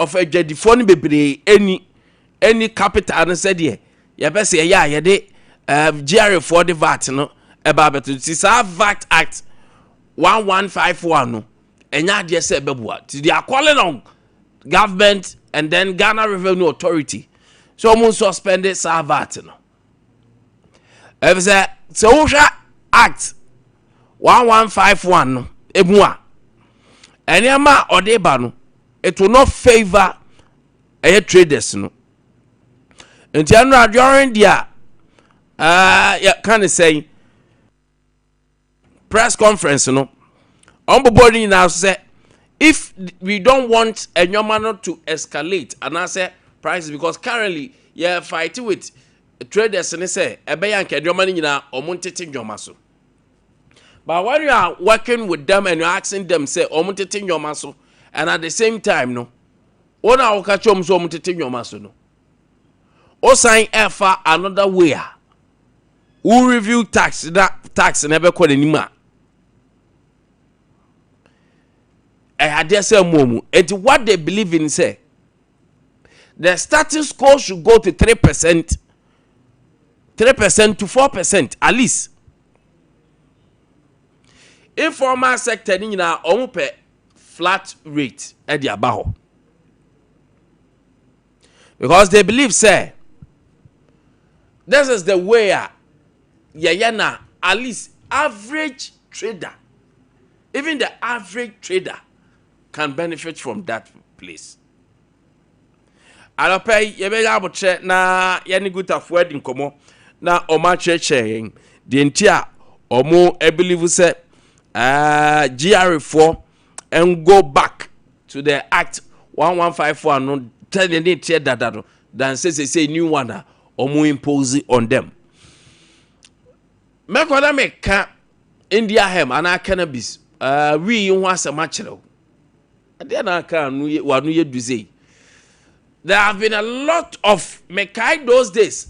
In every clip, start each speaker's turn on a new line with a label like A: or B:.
A: of a jedifoni bebre any capital and said ye best say yeah ye de GRA for the VAT no eba beto this VAT Act 1151 no enya de say bebua they are calling on government and then Ghana Revenue Authority so mo suspend it VAT no if say Social Act 1151 no ebua enyama odeba no it will not favor traders no nti anu during dia kind of say press conference no body now say if we don't want enyoma to escalate and I say prices because currently fighting with traders and say ebeya nke enyoma nyina omuntete nyoma so. But when you are working with them and you're asking them, say, omuntete nyoma so, and at the same time, no, ona okachom so omuntete nyoma so no. O sign ever another way. Who review tax never call anymore. I had just say momu. And what they believe in say, the status quo should go to 3% to 4% at least. Informal sector ni na omupe flat rate at the abaho. Because they believe say this is the way na at least average trader, even the average trader can benefit from that place. Alopay yebe aboche na yani gutafo edi nkomo na oma cheche the entia omo believe say GR4 and go back to the Act 1154 no tell the need that then say new one or more impose on them. Mekwada meka India hem and cannabis we you want some matchelo. Then I can wanu ye do say there have been a lot of mekai those days.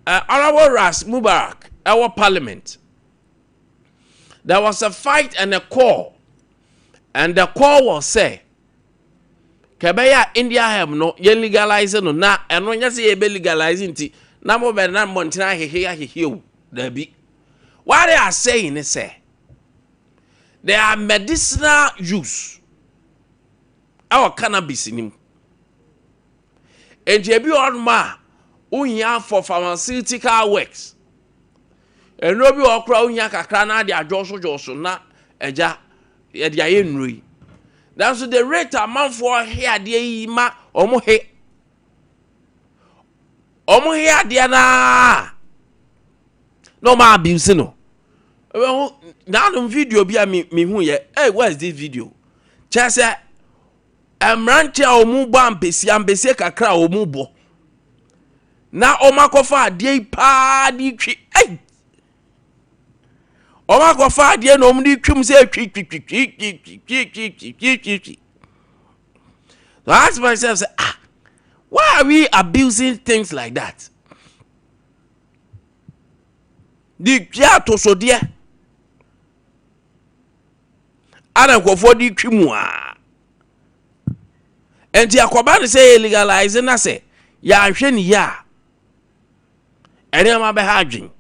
A: Honorable Ras Mubarak, our parliament. There was a fight and a call. And the call was say, Kebeya India have no ye legalizing no na and when you say ye be legalizing ti na mo be na montina he there be. What they are saying is say there are medicinal use our cannabis in him. And you be on ma unya for pharmaceutical works. And no be okra unya kakra na de adwoso na eja ye de ayenrui. That's the rate amount for here de ma omo he ade na no ma abuse no. Now the video be me hu ye. Hey, where is this video? Just say emranche omu bo ambesi kakra omu bo. Na omakofa ade pa di twi. Hey. Omakofa ade no omu di twum say twi. So I ask myself say why are we abusing things like that? Di twa to so de ana kwofo di twimu a enti akoba ne say legalize na say ya hwe ni ya ene ma be hadwin.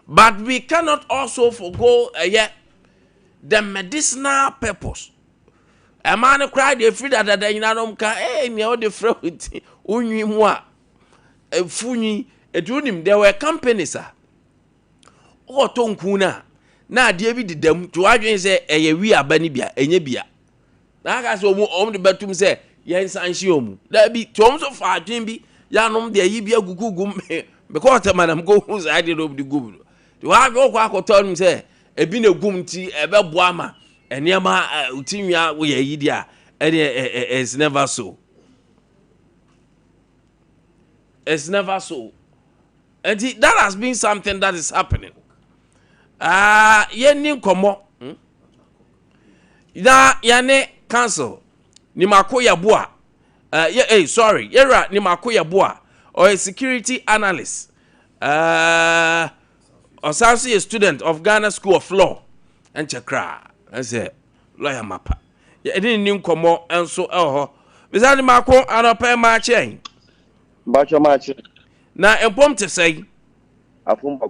A: But we cannot also forgo the medicinal purpose. A man cried the free that you know me all the fruit unyi mu a funyi edunim. There were companies o tonkuna na de bi didam to adwen say eye wi abani bia enye bia na aka so om de batum say yen sanhye omu da bi to om so fa adwen bi ya nom de yi bia gugugum because the man am go who side the gum to ha go kwa akoton say ebi na gum ti ebe boa ma enema utinwa wo ye yi dia it's never so. It's never so. And that has been something that is happening. Yeni komo. Na yane council ni makoya bua. Sorry. Yera ni makoya bua or a security analyst. Or also a student of Ghana School of Law and Chakra. I say lawyer mapa. ye ni nkomo enso eho bizani mako anope ma chen
B: Bacho match.
A: na empom te sei
B: Afumba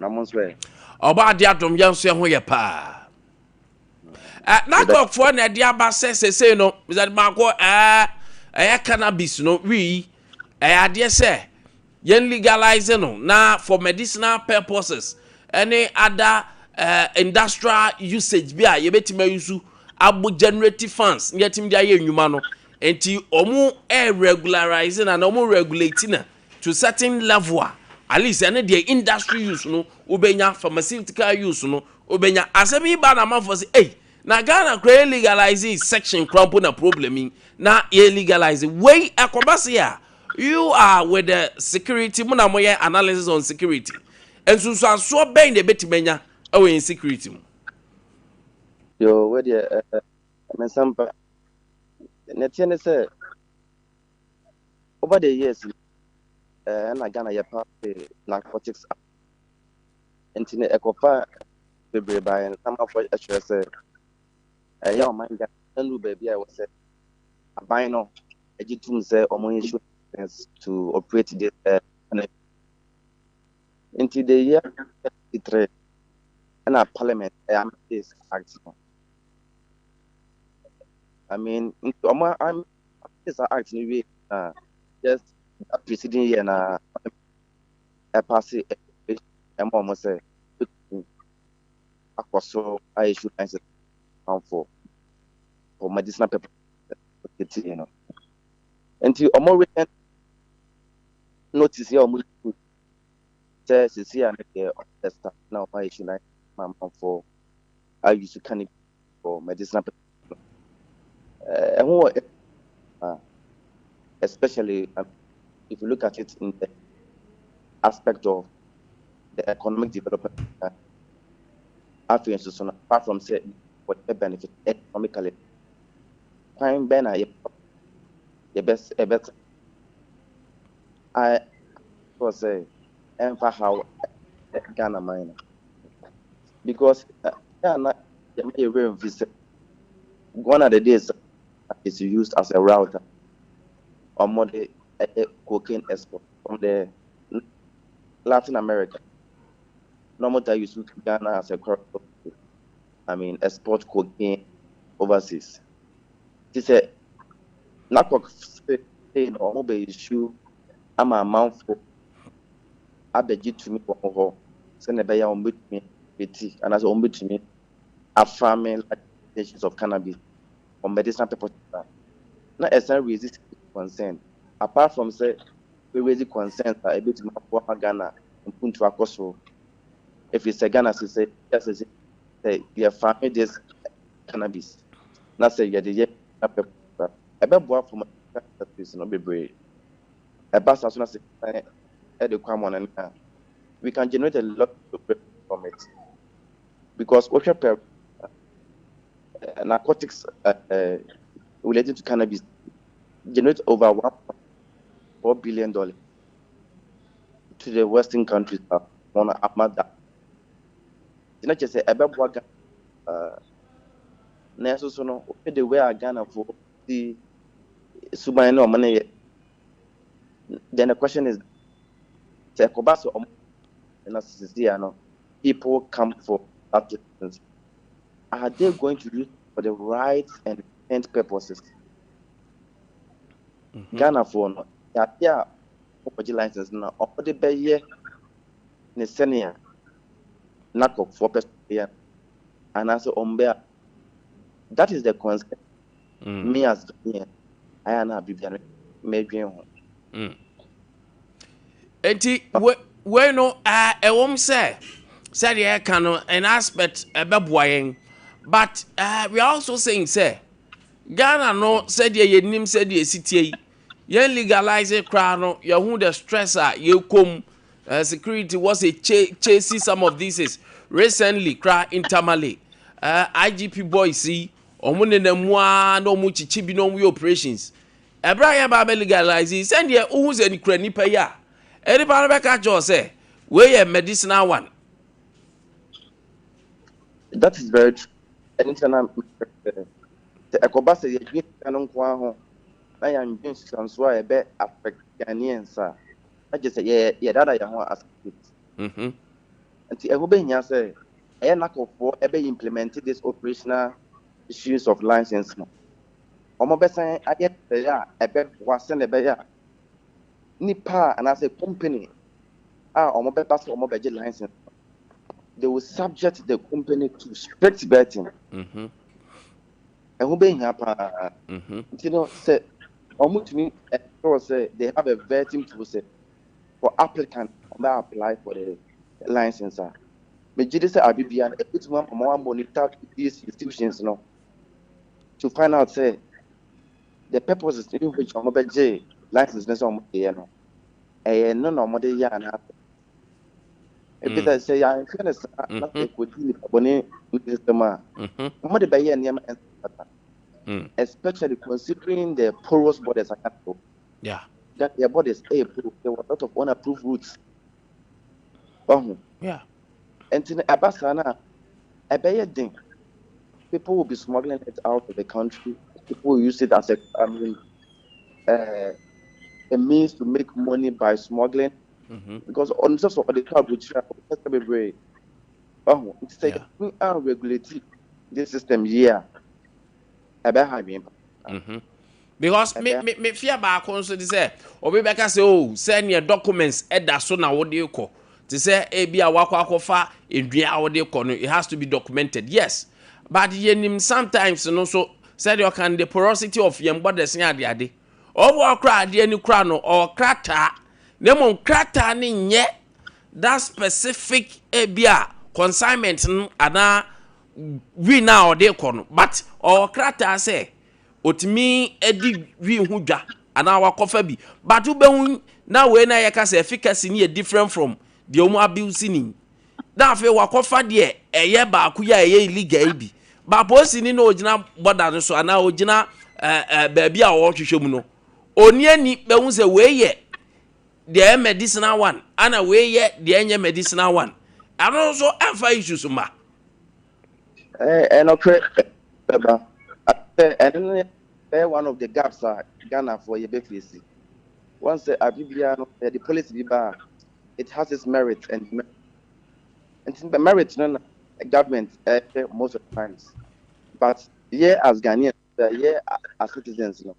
B: na monswe.
A: oba de adom yenso ho ye pa na kokfo na de aba sesese no bizani mako cannabis no we ade se yen legalize no na for medicinal purposes any other industrial usage bi a yebetima use abo generative funds yetim dia ye nwuma no enti omu regularize na omu regulate na to certain level at least any the industry use no obenya pharmaceutical use no obenya asabi ba na man for say eh na Ghana kra legalize section crumple na problem na legalize way akobase ya you are with the security muna moye analysis on security and so ben de betimenya awe in security
B: Yo, where the Sompa Netienne say over the years, and I Ghana ya narcotics into the ecofa baby by and some of what I say, a young man that baby I was say, a bino, a jitum say, or more insurance to operate this into the year 33 and our parliament, I am this act. I mean, I'm this act anyway, just a preceding year na a passing a mom say, so I should answer for medicinal paper, you know. Until a more recent notice your says is here and the stuff now I should like for I used to cannabis for medicinal paper. Especially if you look at it in the aspect of the economic development, apart from say what benefit economically, crime banner the best I was say and for how Ghana mine because Ghana visit one of the days is used as a router or more the cocaine export from the Latin America. Normally use Ghana as a corridor. I mean, export cocaine overseas. This is not say no mobile issue. I'm a amount for abeji to me for send a buyer on me and as on to me a farming stations of cannabis or medicinal purposes. Not a certain resist concern. Apart from say we raise concern a bit more Ghana and put to a cost. If it's a Ghana, say yes, say you're farming this cannabis. Not say you're the year. A better from a no be brave. A bus as soon as the common and we can generate a lot from it because ocean narcotics related to cannabis generate over $1.4 billion to the Western countries on a mother. It's not just a better so the way I Ghana for the submarine money. Then the question is, people come for that distance. Are they going to use for the right and intent purposes? Ghana for no, yeah, license now. Or the bay year, the senior, knock of 4%, and also on bear. That is the concept. Me as Ghanaian, I am not Bibian, maybe.
A: enti we no ewom say the can an aspect ebeboyen but we are also saying say Ghana no said ye nim said ye sitie ye legalize crowd no ye hu the stress ye come security was a chasing some of these recently cry intermally IGP boys see omune na mua no mu chichi bi no mu operations ebra ye ba legalize send ye hu ze ni kra nipa ya anybody be catch us say we a medicinal one.
B: That is very true. Anytime sɛ ɛkɔba sɛ yɛdwe sika no nko ara ho na yɛandwe nsusansoɔ a ɛbɛ affect Ghanaians a na gye sɛ yɛdada yɛn ho as state.
A: Mhm.
B: Nti ɛho bɛhia sɛ ɛyɛ nakɔfoɔ ɛbɛ implement this operational issues of license no. Ɔmo bɛsan ayɛ sɛ a ɛbɛboa sɛnea ɛbɛyɛ a nipa a anaasɛ company a ɔmo bɛba sɛ ɔmo bɛgye license, they will subject the company to strict vetting.
A: Mhm.
B: Ɛho bɛhia paa.
A: Mhm.
B: Nti no sɛ ɔmo tumi ensure sɛ they have a vetting process for applicants ɔmo apply for the license a megye di sɛ abibia no ebitumi ama ɔmo monitor these institutions no to find out say the purposes in which ɔmo bɛgye license ne sɛ ɔmo de yɛ no ɛyɛ no na ɔmo de yɛ anaa ebi sɛ sɛ yɛanhwɛ ne saa na sɛ ekodi nipa bɔne ne system a
A: Mhm.
B: ɔmo de bɛyɛ nneɛma ɛnsɛ
A: Mm.
B: especially considering the porous borders aka so
A: Yeah.
B: that their borders porous there were a lot of unapproved routes ɔho
A: Yeah.
B: ɛnti no ɛba saa no a ɛbɛyɛ den. People will be smuggling it out of the country. People will use it as uh, a means to make money by smuggling.
A: Mhm.
B: Because on just of the crowd which be brave. Oh, it's like
A: Yeah.
B: we are regulating this system here. About having
A: Mhm. Because me fear baako nso de sɛ obi bɛka sɛ o sɛ neɛ documents ɛda so na wode kɔ te sɛ ebi a wakɔ akɔfa edua a wode kɔ no it has to be documented, yes, but yɛnim sometimes no so sɛdeɛ ɔka no the porosity of yɛn borders ne adeade ɔwɔ ɔkora adeɛ no kora no ɔkrataa na mmom krataa ne nyɛ that specific ebi a consignment no anaa wi na ɔde kɔ no but ɔkrataa sɛ otimi edi wi ho dwa ana wakɔfa bi but wobɛhu na wei na yɛka sɛ efficacy ne yɛ different from deɛ ɔmo abuse ni na afei wakɔfa deɛ ɛyɛ baako yi a ɛyɛ illegal yi bi ba polisi ni na ogyina border no so ana ogyina baabi a wɔhwehwɛ mu no oni ani bɛhu sɛ wei yɛ deɛ ɛyɛ medicinal one ana wei yɛ deɛ ɛnyɛ medicinal one ano nso ɛmfa issues ma.
B: and okay, and one of the gaps are Ghana for your facing. Once the policy bar, it has its merit and the merit no government most of the times. But here as Ghanaians, here as citizens, you know,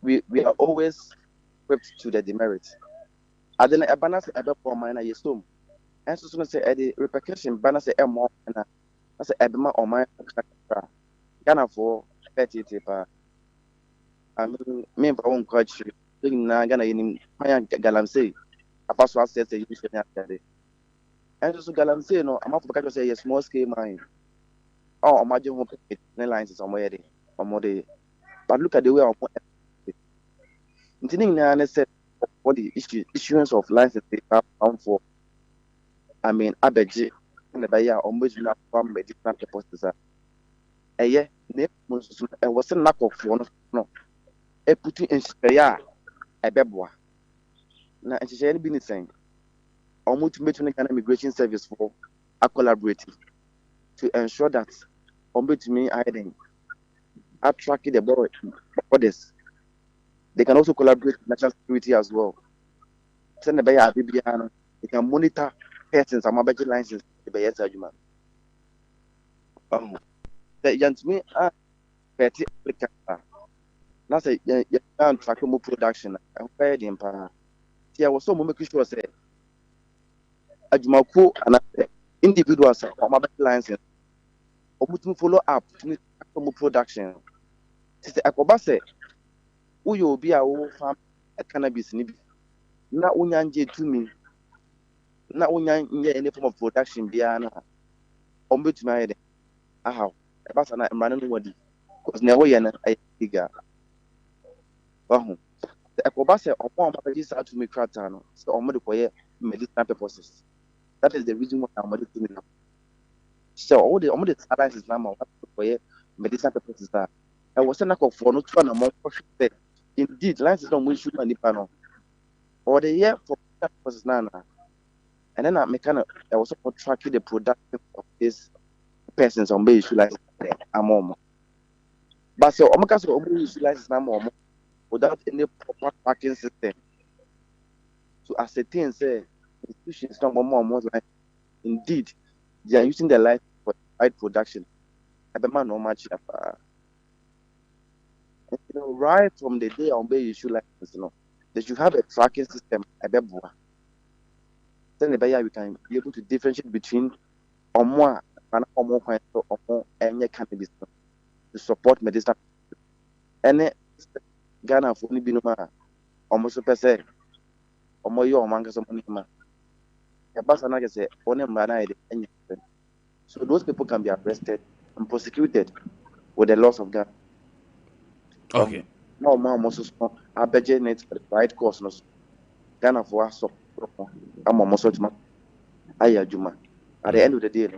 B: we are always equipped to the demerit. I don't know, banner say ebe for mine na yesum. And so say the repercussion banner say more na say ebema o mine Ghana for 30 pa. I mean me for one coach na Ghana yin pan galamsey apaso access the use na there. And so galamsey no am for catch say yes small scale mine. Oh, imagine one lines is somewhere there. But look at the way I said what the issuance of license they have found for. I mean, abeji in the bay almost not from medicinal purposes. Yeah, name was a lack of one no. A putting in spare a beboa. Now, and she been saying, almost making an immigration service for a collaborative to ensure that almost me hiding attracting the borders. They can also collaborate with national security as well. Send the buyer BBN, they can monitor persons and mobile license the buyer argument. The young me are 30 applicants. Now say you can track more production. I pay the empire. See, I was so making sure say Ajumako and individuals on mobile license or to follow up to track more production. See, I could say, who you be a farm cannabis nibi. Na unyanje to me. Na unyanje any form of production biana. Ombet my head. Aha. About an running wadi. Because never yana a figure. Oh, the Ekobase or more register to me cratano, so on medicinal purposes. That is the reason why I'm doing it. So all the alliance is now for medicinal purposes. That I was a knock of for not one among indeed, lines is not wish you any panel or the year for purposes now. And then I was tracking the production of these persons on base like a mom. But so Omaka so use license number without any proper tracking system. To ascertain say institutions not more like indeed they are using the light for light production. Man no much right from the day on bay issue license, they should have a tracking system at the board. Then we can be able to differentiate between or more and more kinds of more any cannabis to support medicinal. Any Ghana for any binoma almost per se or more your manga some money. A person like I say, only man, so those people can be arrested and prosecuted with the loss of Ghana.
A: Okay.
B: No more most I bet you need the right course. No, Ghana for us. I'm almost Juma. At the end of the day,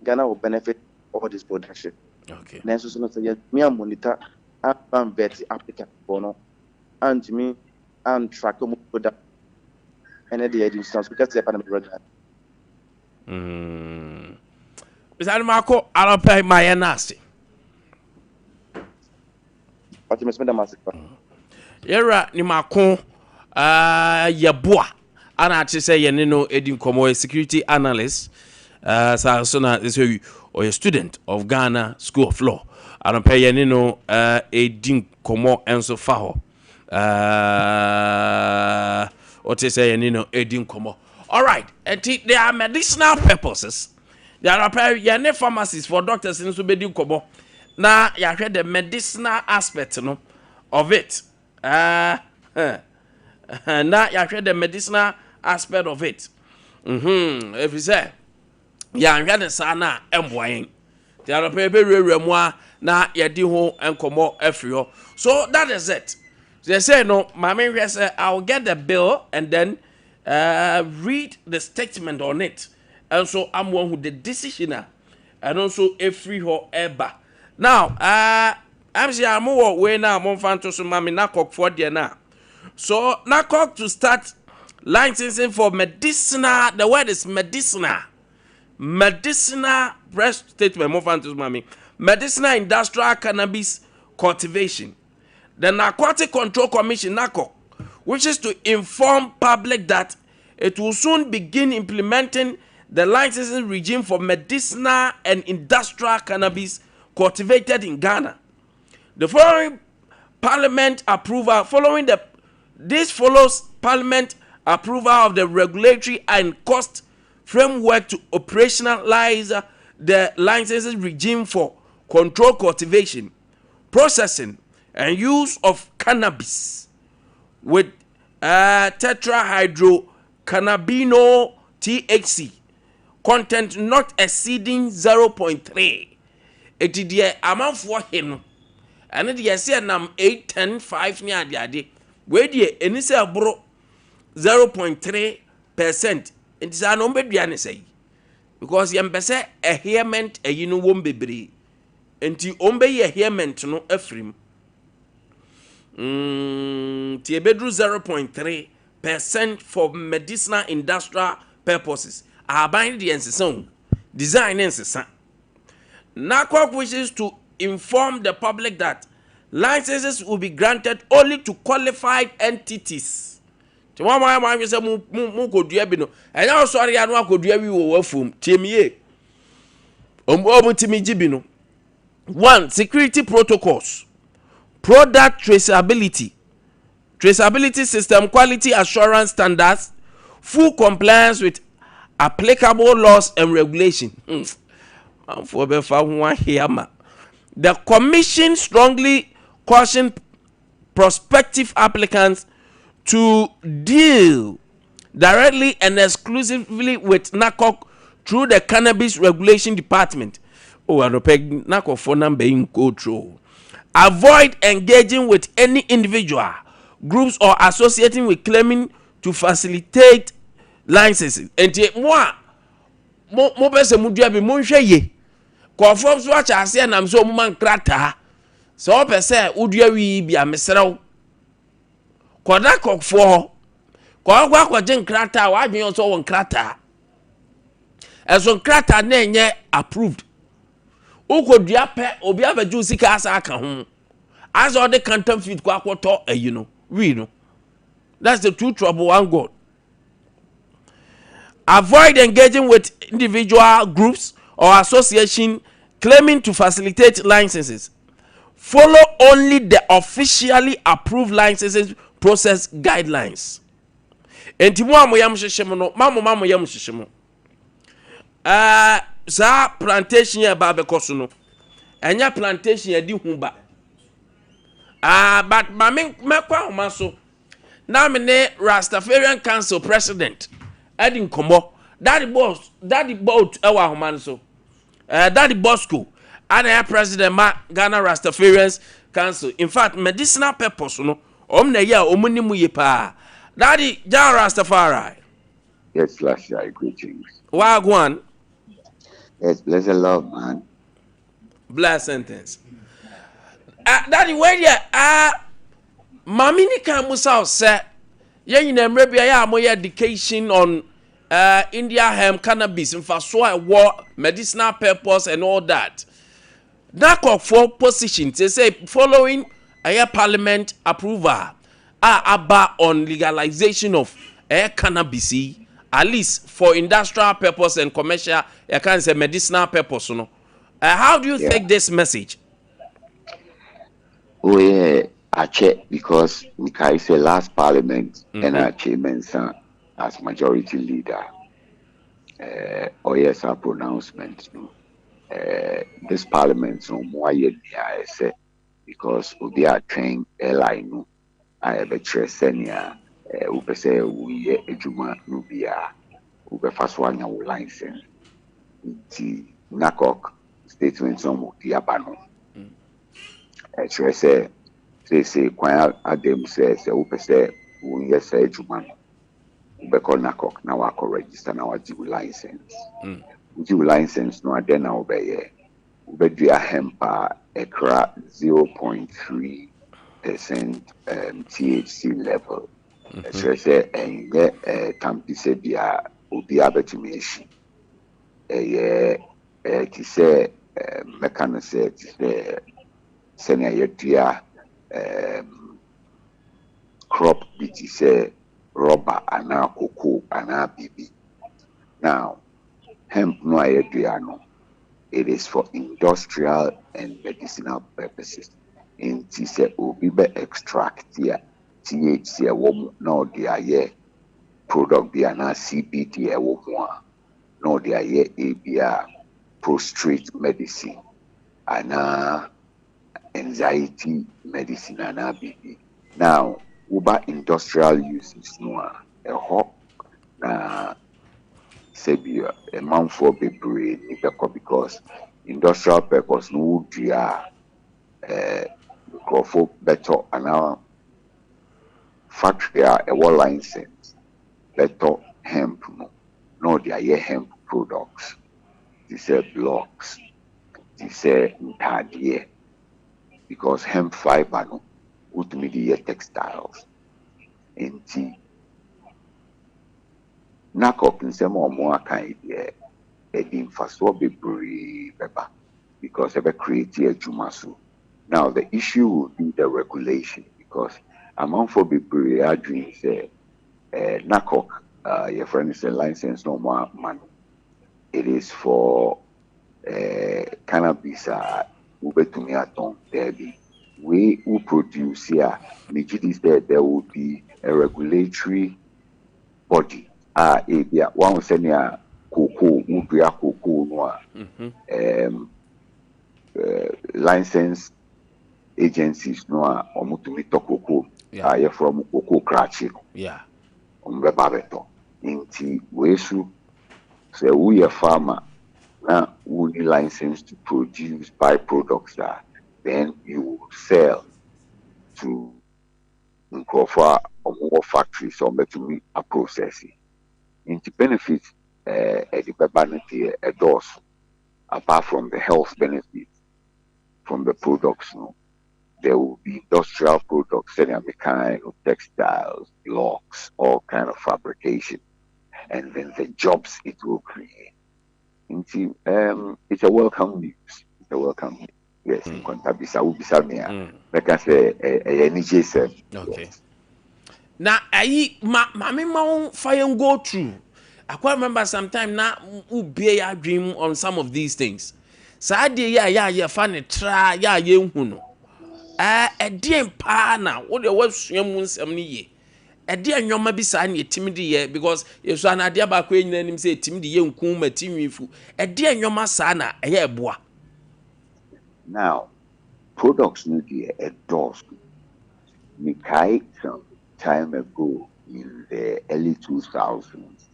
B: Ghana will benefit all this production.
A: Okay.
B: Then so say me am monitor and vet applicant for no and me and track product and the instance because the pandemic brother.
A: Mr. Marco, I'll pay my nasty.
B: But you must spend a massive.
A: Yera ni Marco Yabua. And I say you know Edin Komo a security analyst. So na this or a student of Ghana School of Law. I don't pay you know Edin Komo enso faho. What you say you know Edin Komo. All right, there are medicinal purposes. There are pharmacies for doctors in Subedi Kobo. Now, you heard the medicinal aspect of it. Now, you heard the medicinal aspect of it. If you say, you heard the sana emboying. There are people na yadi ho enkomo efrio. So that is it. They say no, Mami say I'll get the bill and then read the statement on it. And so I'm one with the decisioner and also a free ho eba. Now, I'm saying I'm more way now, Monfanto so Mami Nakok for there now. So Nakok to start licensing for medicinal, the word is medicinal. Medicinal press statement, Monfanto Mami. Medicinal industrial cannabis cultivation. The Narcotic Control Commission, NACO, wishes to inform public that it will soon begin implementing the licensing regime for medicinal and industrial cannabis cultivated in Ghana. The following Parliament approval, this follows Parliament approval of the regulatory and cost framework to operationalize the licensing regime for controlled cultivation, processing, and use of cannabis with tetrahydrocannabinol THC content not exceeding 0.3. It is the amount for him, and it is nam 8, 10, 5 near the idea. Where the any say bro 0.3%. It is an ombedian say because yambese a hearment a yinu wom bebre. Enti ombe ye hearment no afrim. Tiebedru 0.3% for medicinal industrial purposes. Aban the ensison design ensison. NACOC wishes to inform the public that licenses will be granted only to qualified entities. Tomorrow you say mu kodua bi no. Enya sorry anu akodua wi wo wafum. Tiemie. Omo timi gibi no. 1. Security protocols. Product traceability system, quality assurance standards, full compliance with applicable laws and regulation. The commission strongly cautioned prospective applicants to deal directly and exclusively with NACOC through the Cannabis Regulation Department. Oh, I don't peg NACOC for number in control. Avoid engaging with any individual, groups, or associating with claiming to facilitate licenses. And mo bese mudua bi mo nhwe ye. Ko from so acha ase na so mo man krata. So pese udua wi bi amesrew. Ko da kokfo. Ko gwa ko je krata wa adwen so won krata. Eso krata na enye approved. uko dua pe obi abaju sika asa aka ho as all the quantum feed kwa kwoto you know we know that's the two trouble one god. Avoid engaging with individual groups or association claiming to facilitate licenses. Follow only the officially approved licensing process guidelines. Enti mo amoyam hyehyem no mamo yam hyehyem. Za plantation ya ba bekoso no. Enya plantation ya di hu ba. But mame mekwa homa so. Na me ne Rastafarian Council president Edin Komo. Daddy boat ewa homa so. Daddy Bosco and president ma Ghana Rastafarians Council. In fact, medicinal purpose no. Na ya omuni ye pa. Daddy John Rastafari.
C: Yes, last year, greetings.
A: Wagwan.
C: Yes, bless the Lord, man.
A: Bless sentence. Daddy, where ya? Mami ni kan musa se. Ye nyina mre bia ya amoye education on India hemp cannabis in fact so war medicinal purpose and all that. That call for positions they say following a parliament approval about on legalization of cannabis at least for industrial purpose and commercial you can say medicinal purpose no. How do you take this message?
C: Oh yeah, I check because Mikai say last parliament and I mentioned as majority leader. Oh yes, our pronouncement. No. This parliament no more I say because we are trained airline. I have a tresenia. We say we a juma nubia. We first one your license. The NACOC statement on the abano. Say Kwame Adam says we say we yes juma. We call NACOC now we register now we license. We license no then now we do a hempa ekra 0.3% THC level. So say and tampi say bia obi abetumi eshi. Ti say mekano say ti say senior yetua crop bit say rubber ana cocoa ana bibi. Now hemp no yetua no. It is for industrial and medicinal purposes. In ti say obi be extract here THC wo no dia product bi ana CBD wo mo no dia ABA prostrate medicine ana anxiety medicine ana BB. Now uba industrial uses no a na sebi a month for bebre ni because industrial purpose no dia for better ana factory a license better hemp no dia hemp products. This blocks. This ntadie because hemp fiber no would media textiles. Enti NACOC nsem omo akan e di mfaso bebre beba because ebe create a jumaso. Now the issue will be the regulation because amount for bebre are doing say NACOC your friend is a license no more man. It is for cannabis ubetumi aton there be we who produce here there will be a regulatory body abia one senior cocoa ubia cocoa no license agencies no omutumi to cocoa from cocoa crachi ombeba beto inti wesu say we a farmer now we need license to produce byproducts that then you will sell to for more factories or to meet a processing. Into benefits the apart from the health benefits from the products, there will be industrial products, any kind of textiles, locks, all kind of fabrication, and then the jobs it will create. It's a welcome news. You're welcome. Yes, Nkwantabisa will be somewhere. Like I say, any Jason.
A: Okay. Now, mammy mount fire and go through. I quite remember sometime now who be a dream on some of these things. So I did yeah, funny try, yeah, huno. A dear pa now, what the was swim some ye. A dear nyoma be sign ye timidity ye because if so an idea back when him say timidity young coom a timifu. A dear nyoma sana, a year bois.
C: Now, products need to endorse. Mikai some time ago in the early 2000s,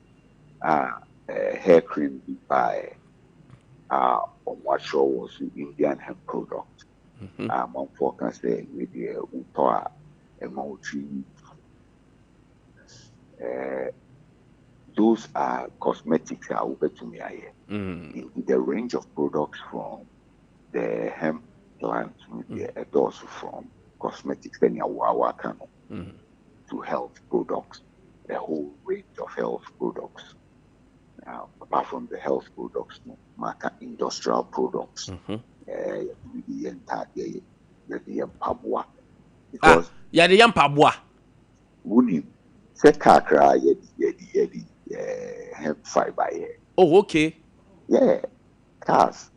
C: hair cream by on what show was the Indian hemp product. On focus with the Utoa emoji. Those are cosmetics are over to me. In the range of products from the hemp plant, the endorse from cosmetics, then you to health products, the whole range of health products. Now, apart from the health products, market industrial products, because
A: Yeah, the young pabwa.
C: would you say kakra hemp fiber here?
A: Oh, okay.
C: Yeah, cars,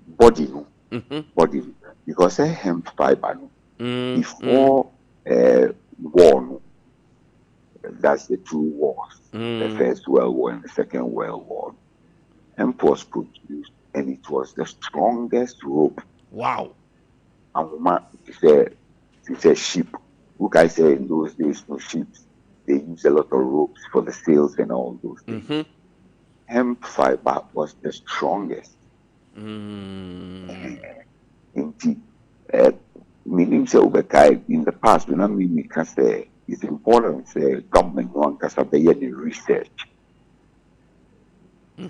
C: body, body, because hemp fiber before war, that's the two wars, the First World War and the Second World War. Hemp was produced, and it was the strongest rope.
A: Wow.
C: And it's a ship. Who can say in those days no ships? They use a lot of ropes for the sails and all those things. Hemp fiber was the strongest. Meaning so in the past, when I mean because it's important government one because of the research.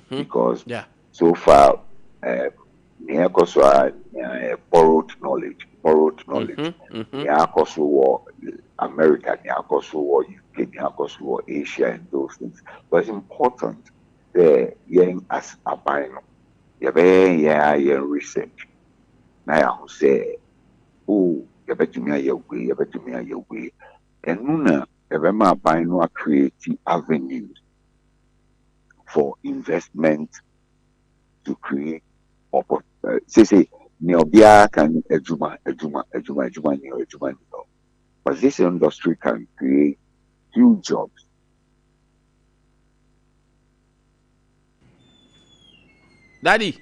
C: Because so far borrowed knowledge. America, war Asia and those things. But it's important as a bino. Research. Now say, oh, you bet me your way. And Nuna, Ebema Bino creative avenues for investment to create say Neobia can ejuma. But this industry can create huge jobs.
A: Daddy.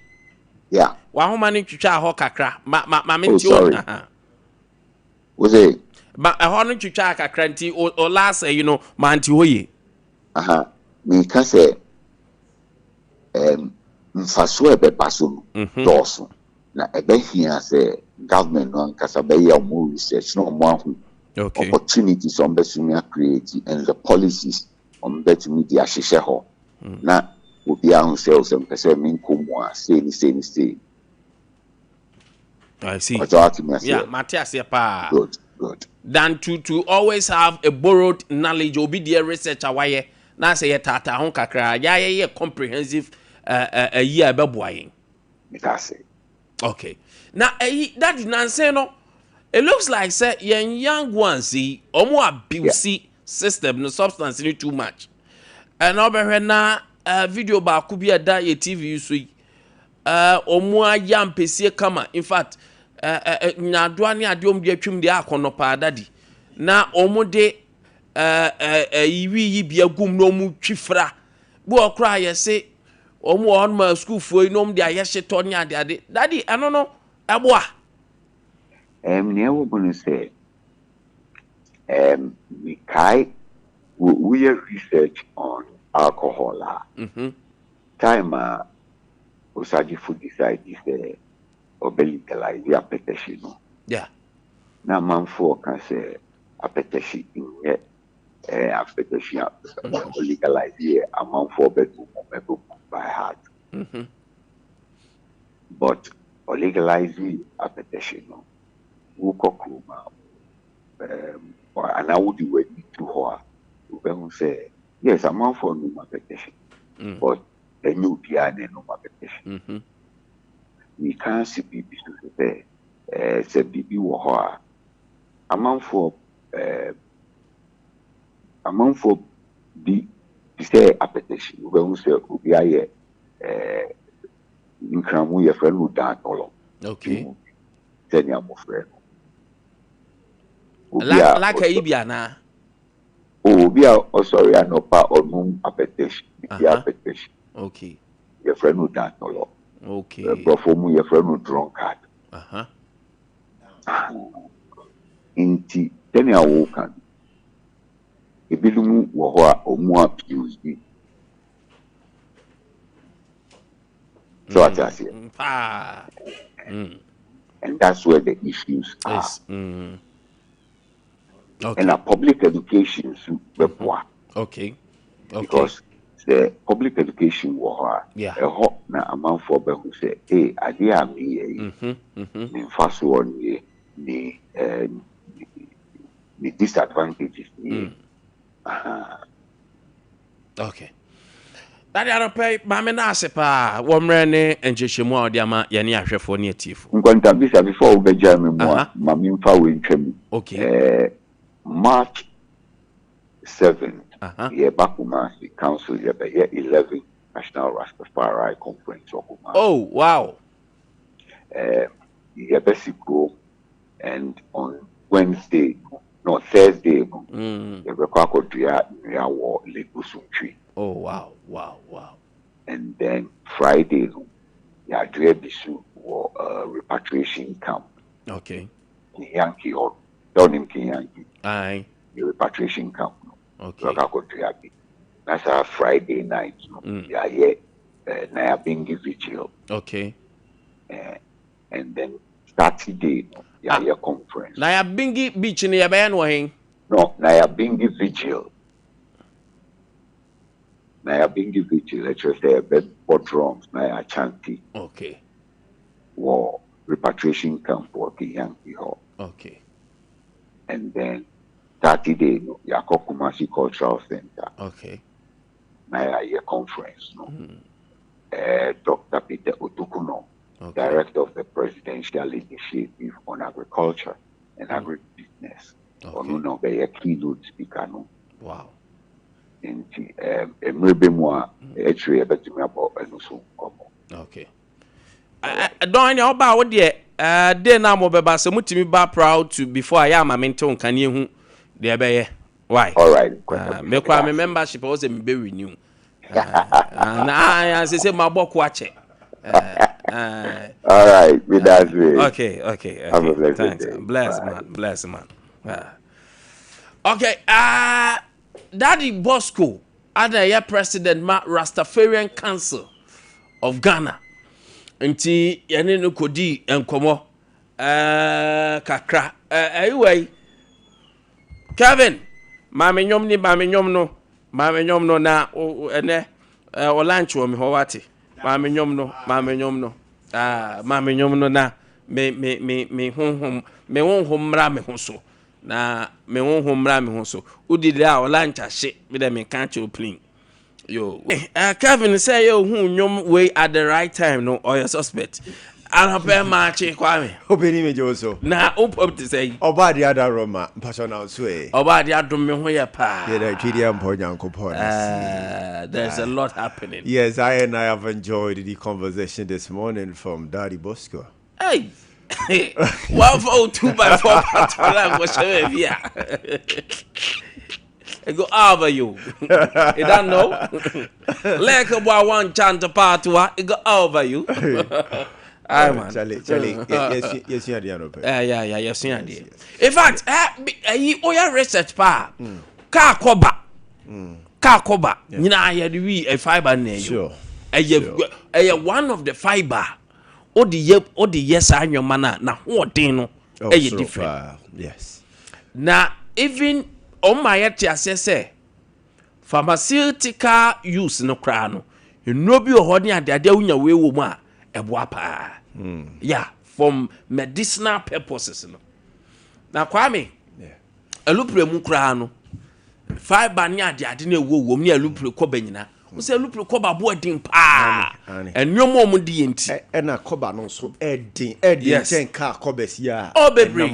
C: Yeah.
A: Wa mani twitwa ho kakra. Ma
C: Sorry. Was it?
A: Ma ho no twitwa kakra nti o last ma nti hoye.
C: Me can say mfaso ebe paso doso. Na ebe here say government no nkasa be ya more research no more opportunities on besumia create and the policies on betumi dia hyehyɛ ho. Na obi ahun sales and person min komo a say.
A: I see.
C: Yeah,
A: Matthias pa.
C: Good.
A: Than to always have a borrowed knowledge obi the research awaye na say tata ho kakra ya comprehensive year be boying.
C: That's it.
A: Okay. Now that is nonsense no. It looks like say young ones see omo abuse system no substance ni too much. And over na video ba ku bi da ye TV so yi. Omo ayam pesie kama. In fact, nyadoa ne adom de atwum de akono pa dadi. Na omo de yiwi yi bia gum no mu twifra. Bu okra ye se omo on ma school fo no mu de ayehye to ne ade. Dadi ano no eboa.
C: Near we're going to say, we research on alcohol. Time, Osaji food decide is the legalize the appetition.
A: Yeah.
C: Now, man, for can say appetition in appetition legalize here, a man for bedroom by heart. But legalize the appetition. Ukokuma, and I would do it to her. Who say, yes, I'm out for no petition, but the new piano no petition. we can't see people there. Say bibi wo ho a amanfo bi say appetition we who say obi aye nkramu ye friend who dan olo
A: okay
C: tell am friend
A: like Abia na
C: obi a sorry anopa onum appetition bi appetition
A: okay
C: ye friend who dan olo
A: okay
C: brofo mu ye friend who drunkard inti teni awo kan ebilumu wo ho a omu abuse bi so atasi and that's where the issues are
A: okay
C: and a public education
A: okay
C: because the public education wo ho a ho na amanfo be who say ade a me ye me faso on ye the disadvantages.
A: Okay. That I don't pay Mama Nasepa, Womrene and Jeshimo Diama Yani Ashefo near Tifu.
C: Nkwantabisa before we jam more, Mamimfa will
A: okay.
C: March 7th, Bakuma Council, 11 National Rastafari Conference.
A: Oh, wow.
C: Yabesico. And on Thursday, the record war Legusunchi.
A: Oh wow.
C: And then Friday, ya Bisu war repatriation camp.
A: Okay.
C: Yankee or down in Yankee.
A: Aye.
C: The repatriation camp.
A: Okay.
C: That's our Friday night. Yeah, Nayabingi vigil.
A: Okay.
C: And then Saturday. Yeah, conference.
A: Nayabingi beach in Yaban Wang.
C: No, Nayabingi vigil. Nayabingi vigil, let's just say bed for drums, Naya Chanti.
A: Okay.
C: War repatriation camp working Yankee Hall.
A: Okay.
C: And then Saturday, Yako Kumasi Cultural Center.
A: Okay.
C: Naya conference. Dr. Peter Otukuno. Okay. Director of the Presidential Initiative on Agriculture and Agribusiness. Okay. Keynote speaker.
A: Wow.
C: Okay.
A: I don't know about the then I'm over some me back proud to before I am a mentor can you there why?
C: All right.
A: Make my membership was be renew. I say my book watch it.
C: All right, with that way.
A: Okay.
C: Have a blessed
A: Thanks.
C: day.
A: Bless man. Okay, Daddy Bosco, Ade President Rastafarian Council of Ghana. Nti yene no kodi enkomo kakra. Anyway, Kevin, mame nyom no na ene o lunch wo me ho wate. Mame nyom no mame nyom no na me honhom mra me ho so na me honhom mra me ho so udide a olancha hye me de me kan che opening yo Kevin say yo hu nyom we at the right time no or your suspect Alhope machi Kwame
D: obeni me joso
A: na opop to say
D: oba de ada Roma mpasho na so
A: oba de adom me ho ye pa
D: yeah that twidi ampo nyankopon
A: there's a lot happening.
D: Yes, I have enjoyed the conversation this morning from Daddy Bosco.
A: Hey 142 by 4 patrol was here. I go over you. You don't know? Like about one chant part to it go over you. I man.
D: Charlie. Yes, you are the
A: yeah, yes, you are. In fact, you research pa. Car cover. You know, I had a fiber near you. One of the fiber. Odi yes and your manner na what no different.
D: Yes.
A: Now even on my say pharmaceutical use no cra no. You know be holding at the idea unya we woman pa. Yeah, from medicinal purposes no. Now Kwame, a lupre mu cra no. Fiber nya de ade na wo ni alupre ko banyina. We say look koba bo din pa. And no more di enti.
D: E na koba no so edin chen ka koba sia.
A: Oh bebre.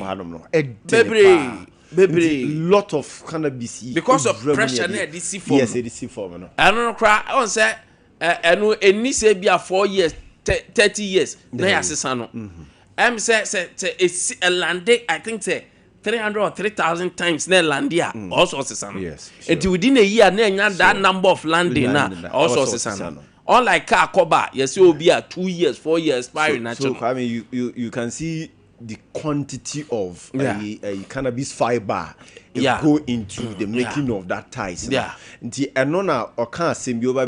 A: Bebre.
D: Lot of cannabis
A: because of pressure na DC form.
D: Yes, DC form no.
A: I don't cry on say enu eni say bia 4 years 30 years na ya sesa no. Say a land I think say 300 or 3,000 times na landia also sesa no.
D: Yes.
A: And within a year na nya that number of landing na also sesa no. Unlike car cover, yes, you will be at 2 years, 4 years, expiring.
D: So I mean, you can see the quantity of a cannabis fiber go into the making of that ties.
A: Yeah.
D: The anona or can't seem over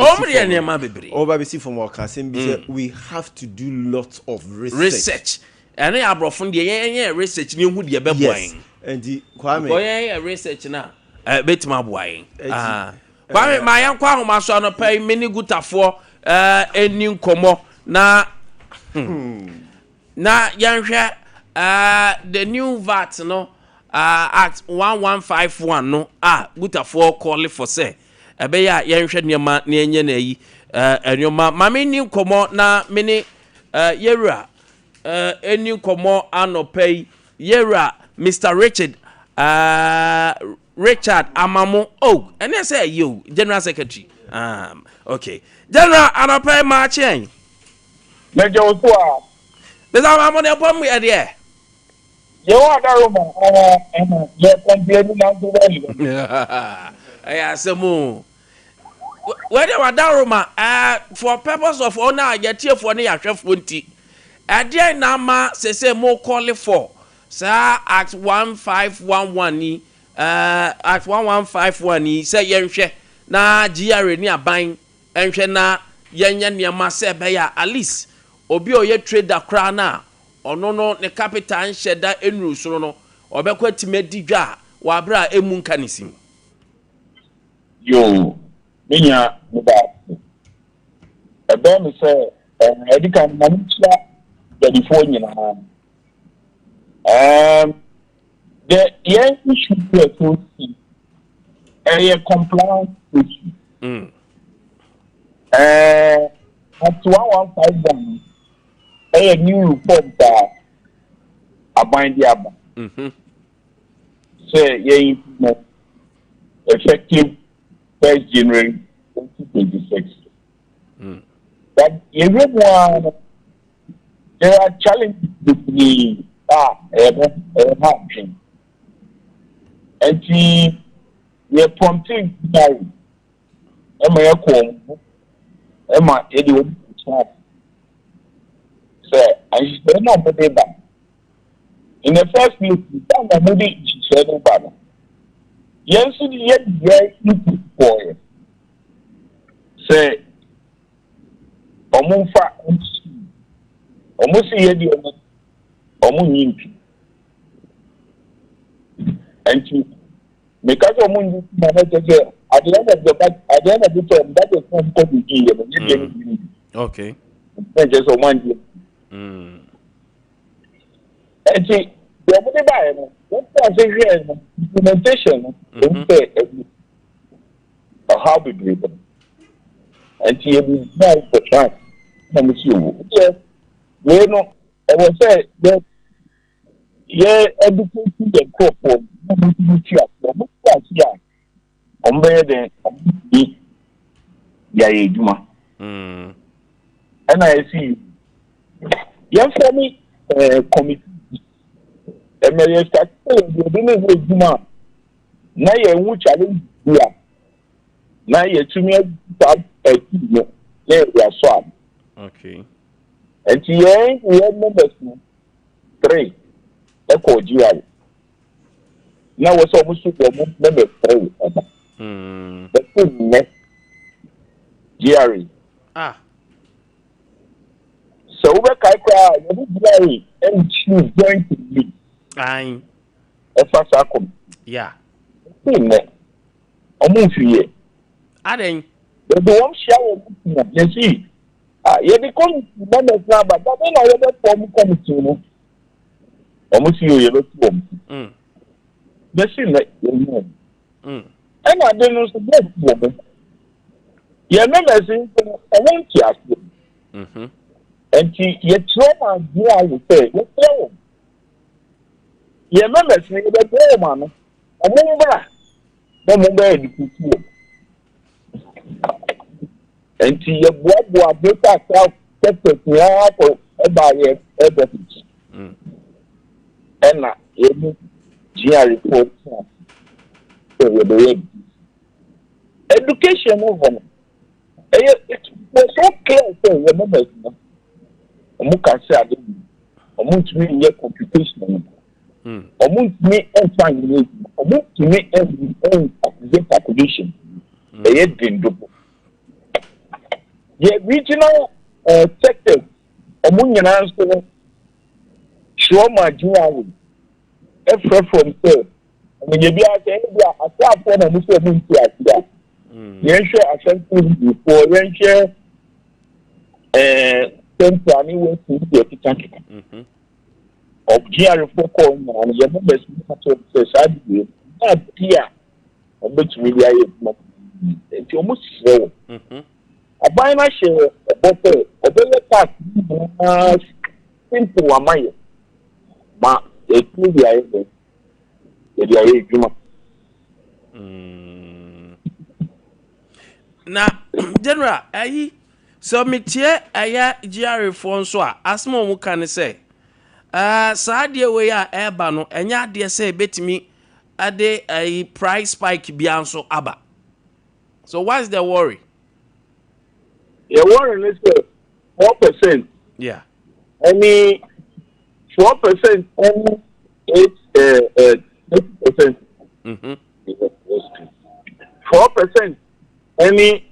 D: we have to do lots of research.
A: And I brought from the research new would be a
D: yes. And the
A: Kwame research now. Bet my boy. Kwame my uncle my son pay many good for a new como na na yanhwe the new VAT no act 1151 no good for call for say ebe ya yanhwe niema na enye na yi enyoma mame new como na mini yera any como anopay yera Mr. Richard Amamo and I say you General Secretary okay General anopay ma chen
E: Major Otua.
A: There's a money upon me at the air.
E: You are the you're complaining now to well.
A: I some more. Where they were Daruma, for purpose of honor, yet here for near chef Wunty. At the end, Nama say more call for, sir, at 1511, at 1151, say Yanshe, na GR near buying, and na Yan near Massa Baya, at least. Obi oye trader kra na ono no ne capital nhyeda enru so no obekwa timedi dwa wa bra emu nkanisim
E: Yo minya muba ebe mi say edika manchia the phone nyina the young issue to see a compliance issue at 1151 a new report that abind the aba. Say, yeah, effective 1st January 2026. But everyone, there are challenges between happening. And we are prompting by Emma Edward. Say, I should not put it back. In the first place, I'm going to say about it. Yes, yet, very for it. Say, Omunfa, Omusi Yedi, Omuninki. And to make us a moon, at the end of the term, that is not going to be
A: okay.
E: Just one year. And see, the other day, what implementation of how we do it. And see, it is nice for trying. Yes, you know, I will say that, yeah, everything the crop for on better than Juma. And I see. Yes, for me, committee. And may start the Juma. Now you challenge here. Now you to me we are swam.
A: Okay.
E: And we have members 3. Echo GR. Now was almost number 3. The thing next GR. So we can and choose going to be.
A: Aye.
E: A fast outcome.
A: Yeah.
E: Almost here.
A: Aden.
E: The one shower. You see. You become members now, but then I have a form committee. Almost you look for them. The same like you know. And I don't know the best woman. Ye members in I want to ask you. And ye trauma you are with say, what you ye members in the man, a woman, the moment you put and ye what better self separate for a barrier everything. And you report so the education over. It was so clear for your members. Can say, I want to make computation. I want to make find I want to make every calculation. They didn't do. The regional sectors, among your answer, show my jewel. Every from say, when you be at the end, I start for a Muslim to Yensha asante before yensha temple ani we see the kitchen of GR4 call and your members say side that here on which media it's almost slow a buy my share a bottle a better tax simple amaye but a media
A: na general ayi so metie aya GR fo nso a asmo mu kan say saa de we a eba no enya de say betimi ade a price spike bia nso aba. So what's the worry?
E: Your worry is 4%.
A: Yeah.
E: Any 4% only 8%. 4% any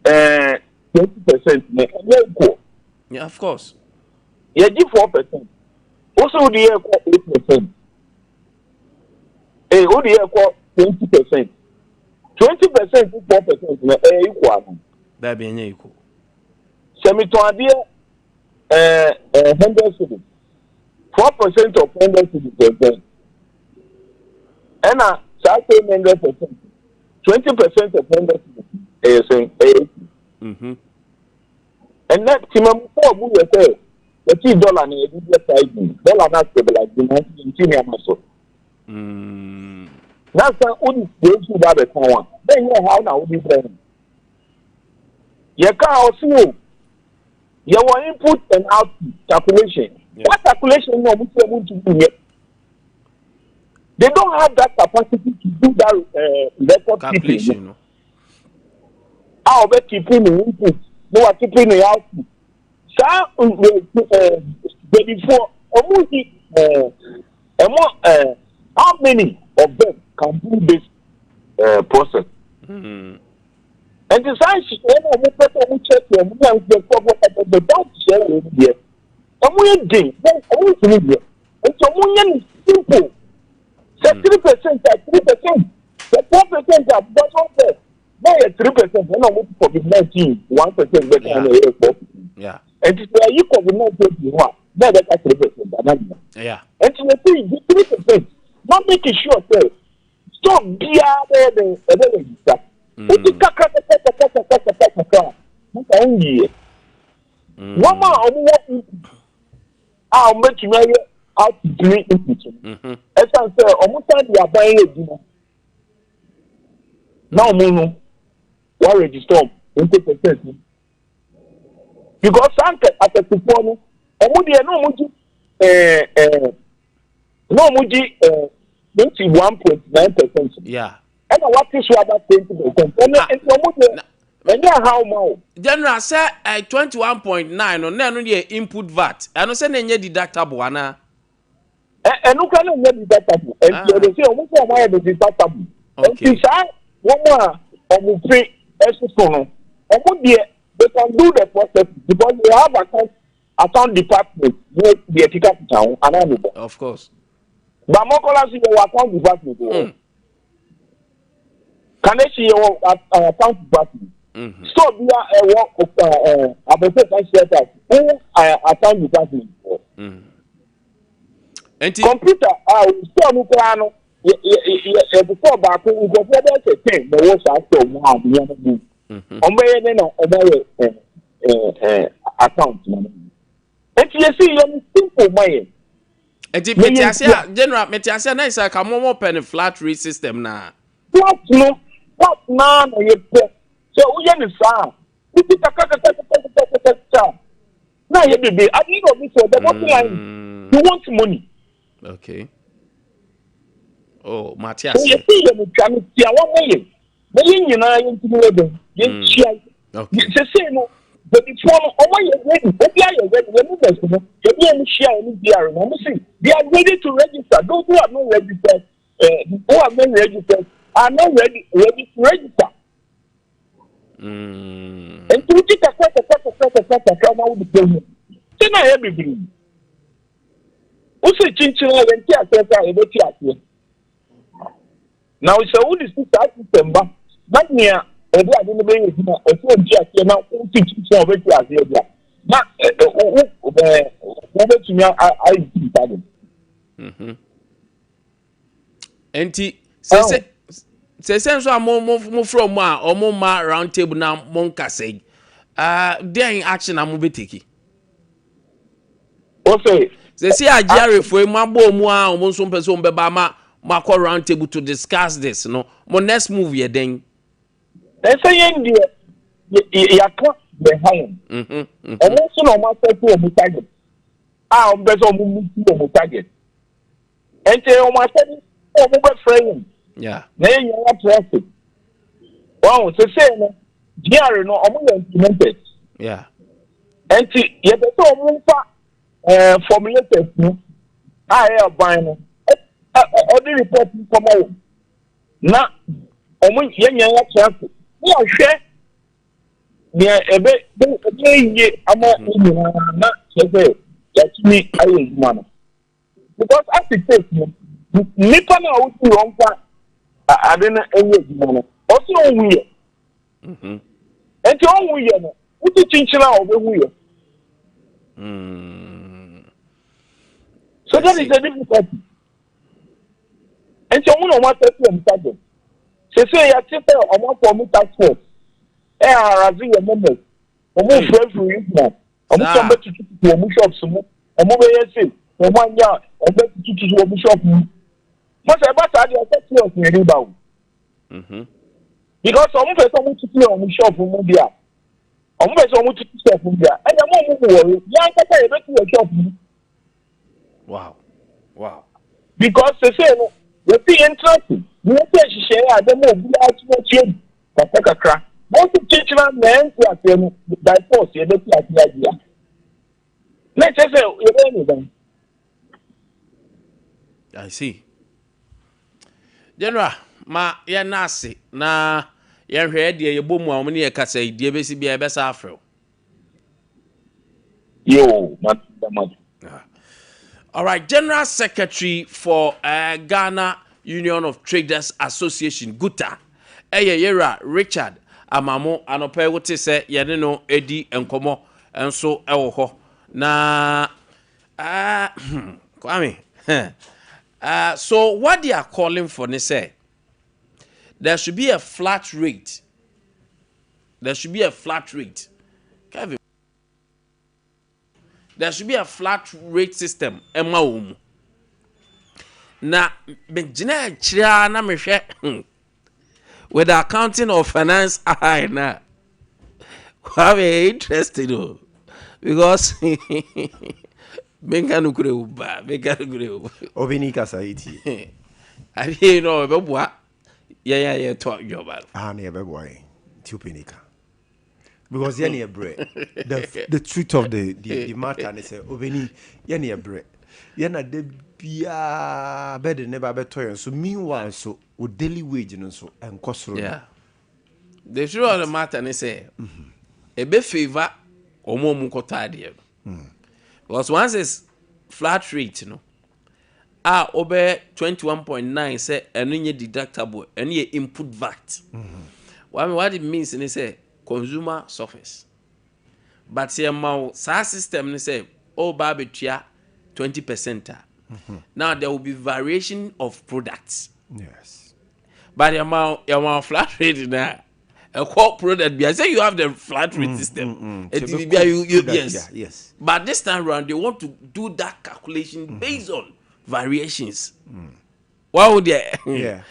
E: 20%.
A: Yeah, of course.
E: Yeah, give 4%. Also, the year 8%. Hey, what the year 20%. 20% to 4% equal.
A: That be equal.
E: Semi-to-idea 100 cities. 4% of 100 cities. And I say 100%. 20% of 100 cities. And that Timam say the $2 in a dollar not stabilize the muscle. That's only those who have a power. Then you how now be playing. You can't also your input and output calculation. Yeah. What calculation no able to do yet? They don't have that capacity to do that record
A: calculation. No?
E: I'll bet keeping the input, no are keeping the output. Before how many of them can do this process? And the science we check the don't share with here. And we did, and so simple. 3% at 3%, 4% at bottom. Now 3%, when I move COVID-19, 1% better than the 4%.
A: Yeah.
E: And if you COVID-19, now that's 3%.
A: Yeah.
E: And you see 3%, not making sure that stop beyond the one more I'll make you out to do it. As I say, almost time you are buying a dinner. Now, Mono, what register 20%. Because Santa at the Kupon, no Muji 21.9%.
A: Yeah.
E: And what is about 20%? And how more?
A: General say 21.9 on no input VAT. I no say nenye deductible ana.
E: And no can not deductible. And you say almost why the deductible. Okay. And say one more of free extra. They can do the process because they have account department with the ethical town and
A: of course.
E: But more colors in your account department. Can they see your account department? So we are a work of who account department. Computer, so before back, we go for the 10, the worst I saw, Ombe na obaye account na. Enti yesi yo simple maye.
A: Enti metiasia general metiasia na isa ka mo pen flat rate system na.
E: What no? What na na ye pe. So uye ni sa. Titi kaka. Na ye bebe, at the end of this, the bottom line, you want money.
A: Okay. Oh, Matthias.
E: So you see them trying to see one million. Million, you know, you know,
A: okay.
E: Say no, but it's one of you ready. Maybe I ready. Let me just know. You share any DR. They are ready to register. Those who are not registered, who are not registered, are not ready to register. And to take a trauma with the government. Then I have everything. Also, Chinchilla and Tia. Now it's a wood is December. But near a black in the bay, a phone jack, you know, teaching some of it as the other. Not over to me, I see.
A: Enti, say sense mo from ma or mo ma round table na monka say. There in action am be take.
E: Okay.
A: Say Ajare for ma bo mu a mo so person be ba ma call round table to discuss this no. Mo next move ye den.
E: They say India ya can behind. Also no matter who mo target. On be so mo target. Ente o ma say o mo be friend.
A: Yeah.
E: Na you are traffic. Wow, so say no. DR no omo implemented.
A: Yeah.
E: Enti ye be so omo fa formulators no. I buy no. Other report come out. Na omo ye nya traffic. We are share. Nia ebe ye ama na say ya me ayi man. Because as it takes no nipa na wo ti won fa ade na enye edwuma also onwu ye enti onwu ye no wuti chinchina obewu ye so that is the difficulty enti onwu no ma tete am target se ya tete omo for me task force arazi ye members omo free now omo sombe tutu omo shops mo omo be yesi omo anya omo tutu omo shop mo mo say ba sa dey affect us in rebound because some person want to play on shop for media. Some person want to shop for media. And the more worry, yeah, I bet you shop.
A: Wow.
E: Because they say no, you see interesting. You say share the more be out to change. But take a crack. Most of children men who are by force, you don't like the idea. Let's just say you anything.
A: I see. General, ma ya nasi na ya hwe de ye bomu a omni ye kasa idie besi bia be sa afro.
E: Yo, much.
A: All right, General Secretary for Ghana Union of Traders Association Guta. Yera Richard Amamo anope wote se ye ne no edi enkomo enso ewo ho. Na Kwame. So what they are calling for, they say, there should be a flat rate. There should be a flat rate. Kevin. There should be a flat rate system. Na benjina chira na mehwe with the accounting or finance eye na. Quite interesting because Benga nukure uba.
D: Obini kasaiti.
A: I know beboa. Yeah, talk your bad.
D: Ne beboy. Tupinika. Because yani a bread. The truth of the matter and say Obini yani a bread. Yana de bia bed never better. So meanwhile so with daily wage and so and cost.
A: Yeah. The truth of the matter and say a bit favor or more mukotadia. Because once it's flat rate, over 21.9 say any deductible, any input VAT. What it means is say consumer suffers. But say SaaS system say babetia 20%. Now there will be variation of products.
D: Yes.
A: But your flat rate now a core product. I say you have the flat rate system. Yes. But this time around, they want to do that calculation based on variations. Why would they?
D: Yeah.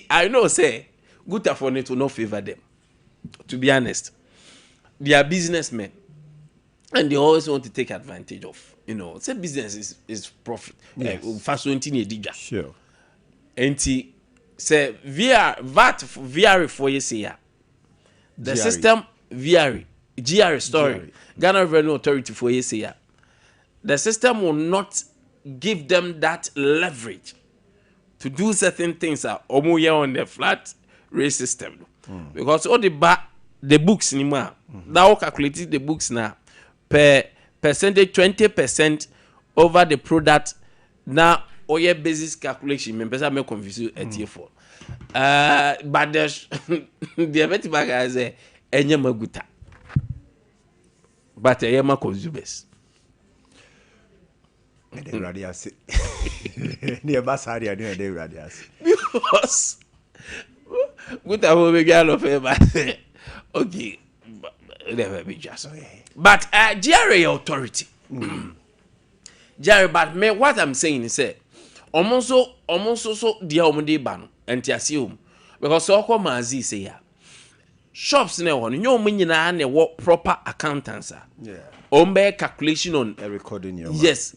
A: I know, say, good for it will not favor them. To be honest, they are businessmen, and they always want to take advantage of. Say business is profit. Fast
D: Sure.
A: And say VR for you say the
D: GRE.
A: system GRE story Ghana Revenue Authority for you say the system will not give them that leverage to do certain things on the flat rate system because all the books anymore now calculated the books now per percentage 20% over the product now or your basis calculation members are confused at year 4 but there's the event back as a maguta but a yama consumers
D: because
A: good I will be all of it okay never be just but GRA authority Jerry, but me what I'm saying is almost so dear omde ban and assume because so come mazi say ya shops na one you nyina na what proper accountants ombe calculation on
D: a recording your
A: yes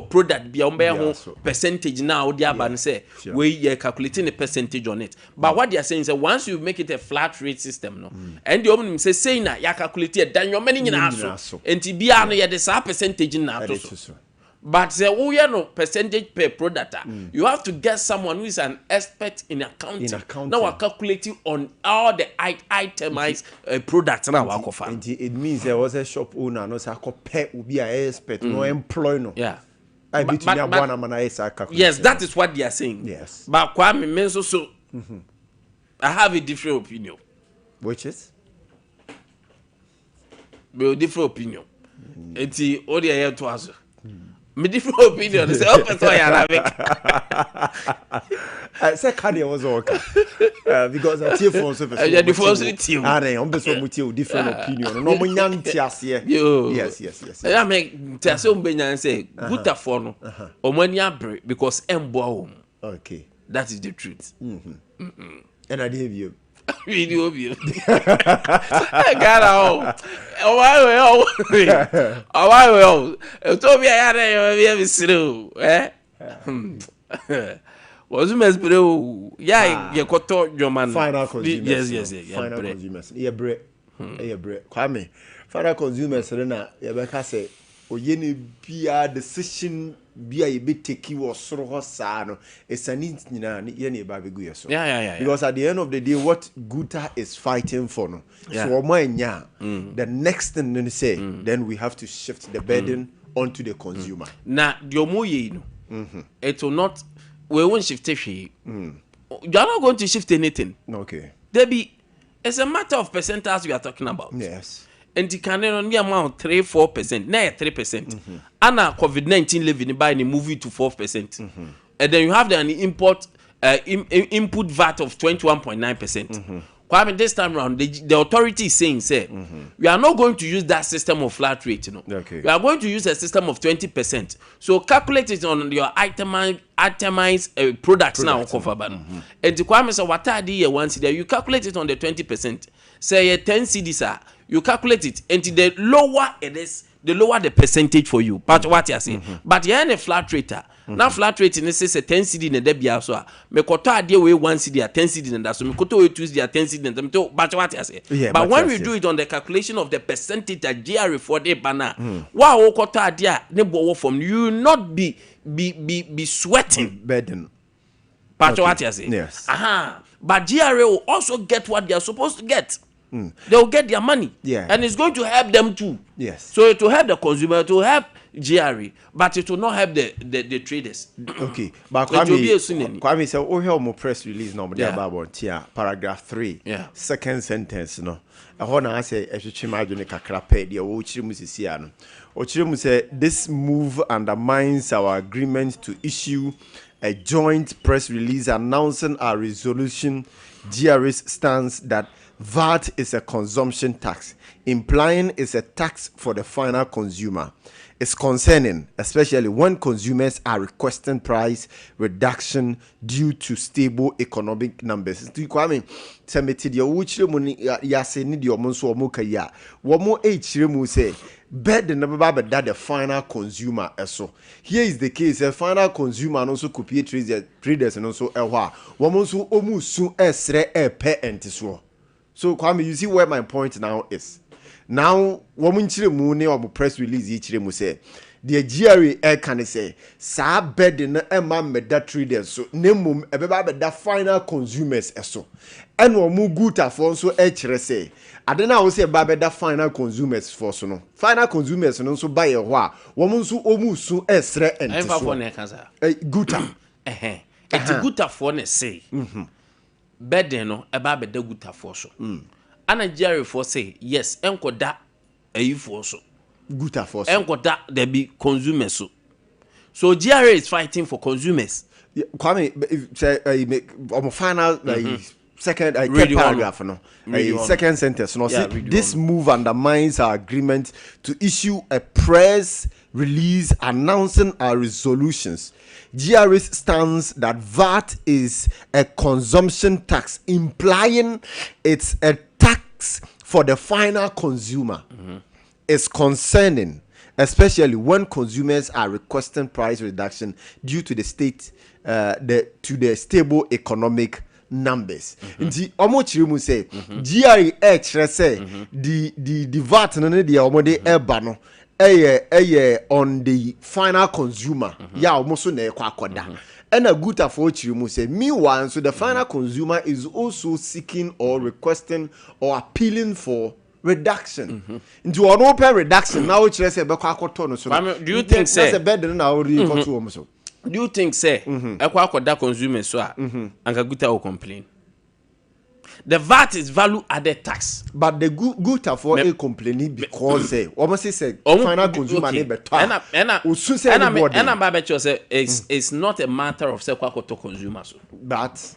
A: product be ombe ho percentage now the ban say we calculating the percentage on it but what they are saying is once you make it a flat rate system no and the omni say na ya calculate dan your money nyina so enti bia no ye the percentage na to but the no percentage per product, you have to get someone who is an expert in accounting. Now calculating on all the itemized products now.
D: And it means there was a shop owner, no say pay will be an expert, no employee, no.
A: Yeah.
D: But
A: yes, that is what they are saying.
D: Yes.
A: But Kwame Menso so I have a different opinion.
D: Which is?
A: A different opinion. It's all the air to us. My different opinion is open to
D: I said Kanye was okay because I tear for so different opinion. No young yes.
A: I make Tiaso Benyan say good for no or money because embo.
D: Okay.
A: That is the truth.
D: And I gave you
A: video view. I got out. Oh, well. Told me I had a slow. Was a mess, bro. Yeah, you got to your man.
D: Final consumers.
A: Yes.
D: Final consumers. Yeah, bread. Kwame. Final consumers, Serena. Rebecca say, O yeni bia decision. Bia you be take you or so sano. It's an yeni baby gueso.
A: Yeah.
D: Because at the end of the day, what Guta is fighting for no. So the next thing they say, then we have to shift the burden onto the consumer.
A: Now, your moye it will not. We won't shift it. You are not going to shift anything.
D: Okay.
A: Debbie, it's a matter of percentage we are talking about.
D: Yes.
A: And the Canadian amount 3-4%, now 3%. And COVID-19 living by the movie to 4%. And then you have the input VAT of 21.9%. Kwame, this time around, the authority is saying, we are not going to use that system of flat rate.
D: Okay.
A: We are going to use a system of 20%. So calculate it on your itemized products now. And the Kwame said, what are the once there? You calculate it on the 20%. Say 10 CDs you calculate it, and the lower it is, the lower the percentage for you. But what you are saying, but you're in a flat rate. Now flat rate in this a 10 CD in the debia so me koto ade we 1 CD at 10 CD and that so me koto we 2 CD at 10 CD and but what you say. But when we do it on the calculation of the percentage that GRE for the banner, wow koto ade ne bowo from you not be sweating
D: burden.
A: But what you say.
D: Yes.
A: But GRE will also get what they are supposed to get. They will get their money.
D: Yeah.
A: And it's going to help them too.
D: Yes.
A: So it will help the consumer, it will help GRE, but it will not help the traders.
D: Okay. But Kwame said, oh, here more press release no about paragraph 3.
A: Yeah.
D: Second sentence no. I want to say I should imagine a crape the Ochirimusiciano. Ochirimu said this move undermines our agreement to issue a joint press release announcing our resolution. GRE's stance that VAT is a consumption tax, implying it's a tax for the final consumer. It's concerning, especially when consumers are requesting price reduction due to stable economic numbers. Kwame, semeti dia wuchire mu ya se ni dia omonso omoka ya. Wo mo echire mu say bed na baba da the final consumer eso. Here is the case, the final consumer no so copy traders no so ehwa. Wo mo so omu su esre epe entiso. So Kwame, you see where my point now is. Now, woman chire ne or press release chire mu say the GRA air can say sa bed na ema meda traders so nemum ebeba beda final consumers eso and wo guta for so e chire say adena wo say ba beda final consumers for so no final consumers no so buy ho a wo so omu su esre ente so
A: for ne kansa
D: guta
A: eti guta for ne say bed no eba beda guta for so ana Jerry for say yes enkoda ayi for so
D: guta for so
A: enkoda there be consumers so GRA is fighting for consumers.
D: Kwame say make final second third paragraph no second sentence no say this move undermines our agreement to issue a press release announcing our resolutions. GRA stands that VAT is a consumption tax, implying it's a tax for the final consumer. It's concerning, especially when consumers are requesting price reduction due to the stable economic numbers. Nti omo chiri mu say GRA chere say the VAT no dey omode eba no on the final consumer. Ya omo so na akoda. And a good for you say meanwhile, so the final consumer is also seeking or requesting or appealing for reduction. Into an open reduction now, which say
A: do you think say
D: that's a better than our do
A: you think say that consumer so and Gaguta will complain? The VAT is value added tax,
D: but the good for a complaining because say almost say final consumer better.
A: It's not a matter of say kwakoto consumers,
D: but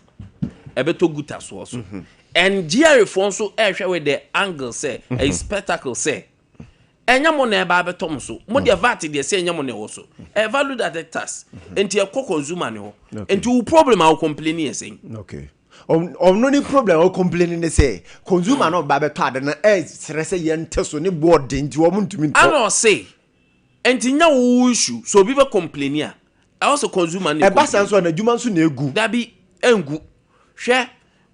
A: ebeto good as also. And GRA also with the angle say a spectacle say. Enya mo na eba betom so mo de VAT de say enya mo na wo so e value added tax enti e consumer ne ho enti wo problem a wo complain e say
D: okay. No any problem or complaining they say consumer no ba beto ade na sere say yente so ne board nti wo ntumi
A: I no say enti nya wo issue so bi be complain I also consumer ne
D: e ba san so na djuma so na egu
A: da bi engu hwe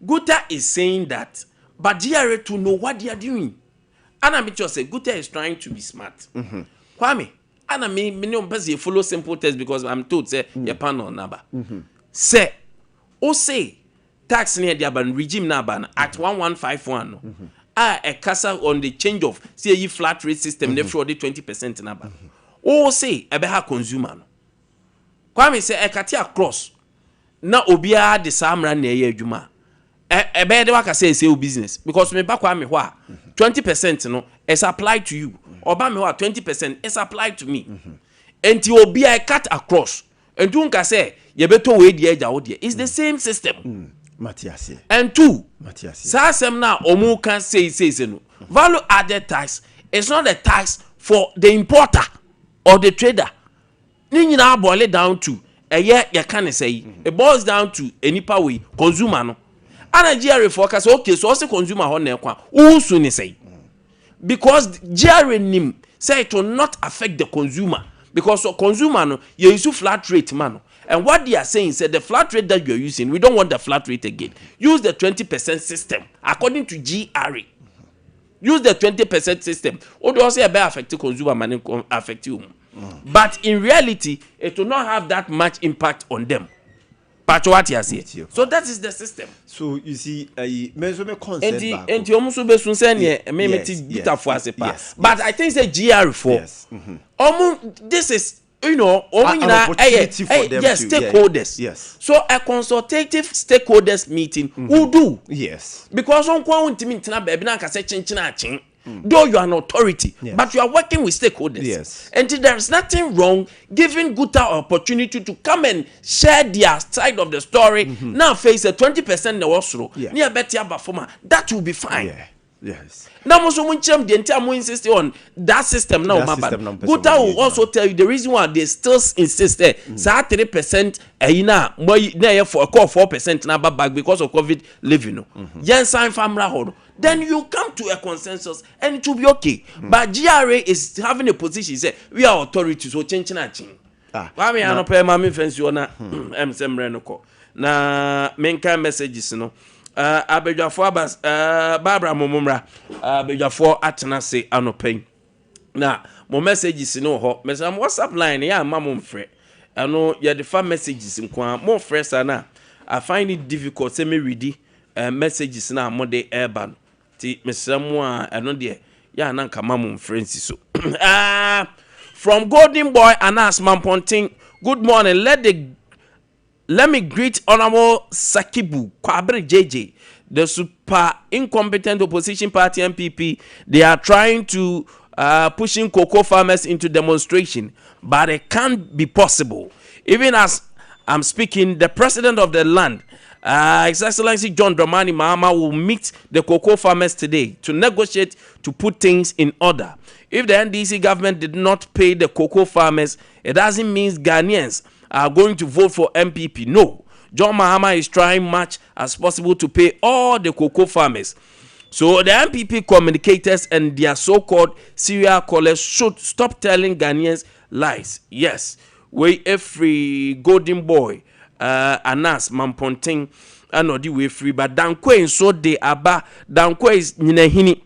A: Guta is saying that but GRA to know what they are doing. Anna me just say Guta is trying to be smart. Kwame Anna me no person follow simple test because I'm told say your panel number say o say tax near the ban regime na ban at 1151 a casa on the change of say flat rate system they fraud 20% na ban o say e be ha consumer no Kwame say e kati across na obia de samra na ye adwuma e be de waka say business because me ba Kwame ho a 20% no is applied to you oba me ho a 20% is applied to me enti obia cut across and you can say you better wait the edge out there. It's the same system.
D: Matiasi.
A: And two,
D: Matiasi.
A: Sasem now omu can say no. Value added tax is not a tax for the importer or the trader. Ni now boil it down to a year you can say it boils down to any power consumer no. And a GRA forecast okay so also consumer ho na kwa usu ni say because GRA nim say it will not affect the consumer. Because consumer no you use flat rate man and what they are saying is that the flat rate that you are using we don't want the flat rate again. Use the 20% system according to GRA. Use the 20% system. Or also affect the consumer man affect you. But in reality it will not have that much impact on them. But what you say. So that is the system.
D: So you see me concept back.
A: And you almost be soon say me but I think it's a GR4.
D: Yes.
A: This is you know
D: opportunity for them
A: yes, stakeholders.
D: Yes.
A: So a consultative stakeholders meeting will do.
D: Yes.
A: Because on kwa untimi ntina baby na kase chinchina chin though you are an authority,
D: Yes.
A: but you are working with stakeholders.
D: Yes.
A: And there is nothing wrong giving Guta opportunity to come and share their side of the story. Now face a 20% the wasro.
D: Yeah.
A: Near Betty Abafoma. That will be fine.
D: Yeah. Yes.
A: Now, also, when the entire more insist on that system now,
D: That system now,
A: Guta will also tell you the reason why they still insist that 3% na for a call 4% now back because of COVID living. Yen sign family hold. Then you come to a consensus and it will be okay. But GRA is having a position. Say we are authorities, so change. Why me I no pay my fence you na semre no ko. Na main messages no. Abedwafo abas Barbara Momumra abedwafo atena se anopen na mo messages no ho mesam WhatsApp line ya ma mo mfre ano ye the fa messages nko mo mfre sana. I find it difficult say me read messages na mo de urban ti mesam a ano de ya na nka ma mo mfre so from Golden Boy Anas Mamponting, good morning. Let me greet Honorable Sakibu Kwabre JJ, the super incompetent opposition party MPP. They are trying to pushing cocoa farmers into demonstration, but it can't be possible. Even as I'm speaking, the president of the land, His Excellency John Dramani Mahama, will meet the cocoa farmers today to negotiate to put things in order. If the NDC government did not pay the cocoa farmers, it doesn't mean Ghanaians are going to vote for MPP. No. John Mahama is trying much as possible to pay all the cocoa farmers. So the MPP communicators and their so-called serial callers should stop telling Ghanaians lies. Yes, we every Golden Boy, Anas Mamponting, and we free, but Dankwe so they aba Dankwe is Ninehini.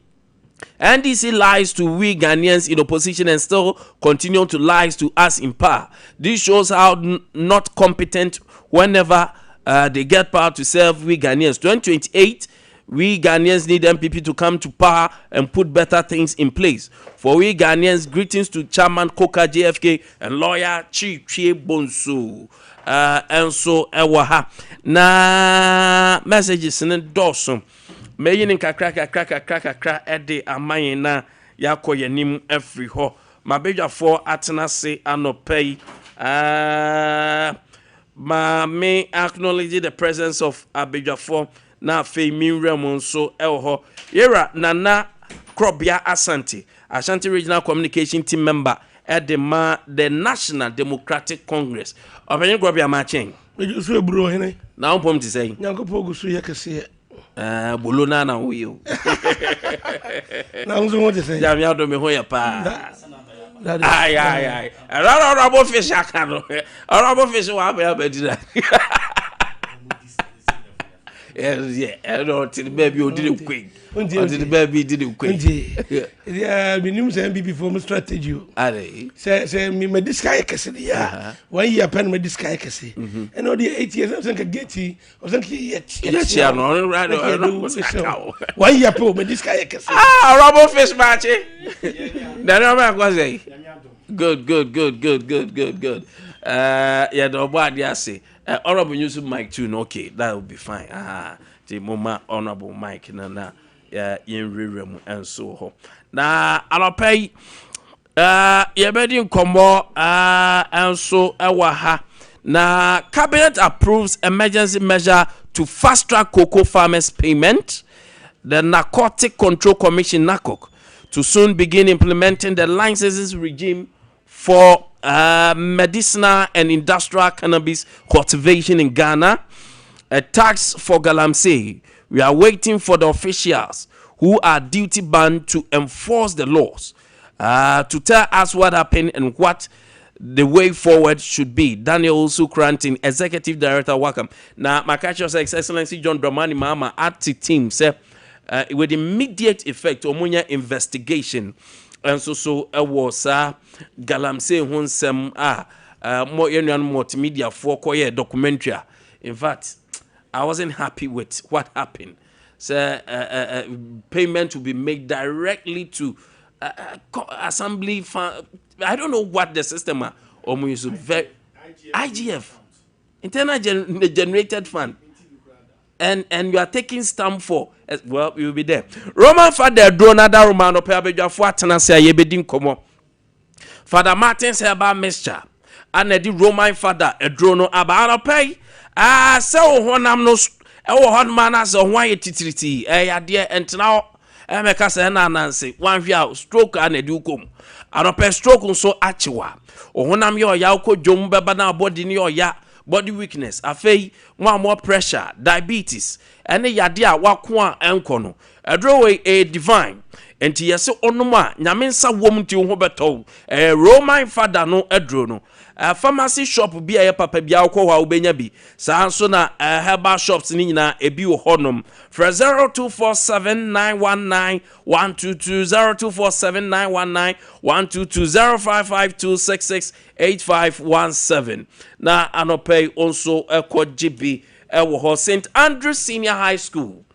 A: NDC lies to we Ghanaians in opposition and still continue to lie to us in power. This shows how not competent whenever they get power to serve we Ghanaians. 2028, we Ghanaians need MPP to come to power and put better things in place. For we Ghanaians, greetings to Chairman Koka JFK and lawyer Chi Bonsu. And so, ewaha na messages in Dawson. Meyin kakra ede amayin na yakoye nim every ho mabedwafo atena se anopay ma me acknowledge the presence of abedwafo na fe minrem so elho yera nana krobia Ashanti Regional Communication Team member at the National Democratic Congress obenye krobia ma chen
F: so bro hene
A: na ompom ti say
F: nyankopo gusu yakese
A: bolona na huyo
F: na unzo mo te say
A: jam ya do me ho ya pa ay rabo fish akano rabo fish wa ba bedira yeah no till baby o did quick until the baby did it quick
F: yeah minimum say MPP for strategy say me medical kese ya 1 year pen medical kese and all the 8 years I'm think geti I think
A: yeah no right
F: 1 year pen medical kese
A: rubber fish match na no ma go say good yeah the boy dey say honorable Yusuf Mike too no okay that will be fine the mama honorable Mike na yen rerem and so ho na alopay ye bedi nkombo and so ewa ha na cabinet approves emergency measure to fast track cocoa farmers payment. The Narcotic Control Commission NACOC to soon begin implementing the licenses regime for medicinal and industrial cannabis cultivation in Ghana. A tax for galamsey. We are waiting for the officials who are duty bound to enforce the laws to tell us what happened and what the way forward should be. Daniel Sukrantin, Executive Director, welcome. Now, my catcher says, Excellency John Dramani Mahama at the team said with immediate effect, Omunya investigation. And so was galamsey hunsem more multimedia for koye documentary. In fact, I wasn't happy with what happened. So payment will be made directly to assembly fund. I don't know what the system are. IGF, internal generated fund. and you are taking stamp for, well, you will be there. Roman father drone another Roman or Pabja for Tanasa Yebedin Como. Father Martin's herbal mixture. And the Roman father a drone about pay. Ah, so one am no hot manners or why titriti. Eh, dear, and now Emeka say na Nancy, one view stroke and a ducum. And a pay stroke so actual. Or when I'm your yauko jumba bana body in your ya. Body weakness, afei, one more pressure, diabetes, and a yadia wakwa enkono, a drawaway a divine, and ts onoma, Yaminsa woman to Hobeto, a Roman father no edrono, a pharmacy shop be a papa biako wa ubenyabi, Sansona, a herbal shops nina, a bio honum, for 0247 0247 8517. Na anopay also GB St. Andrews Senior High School.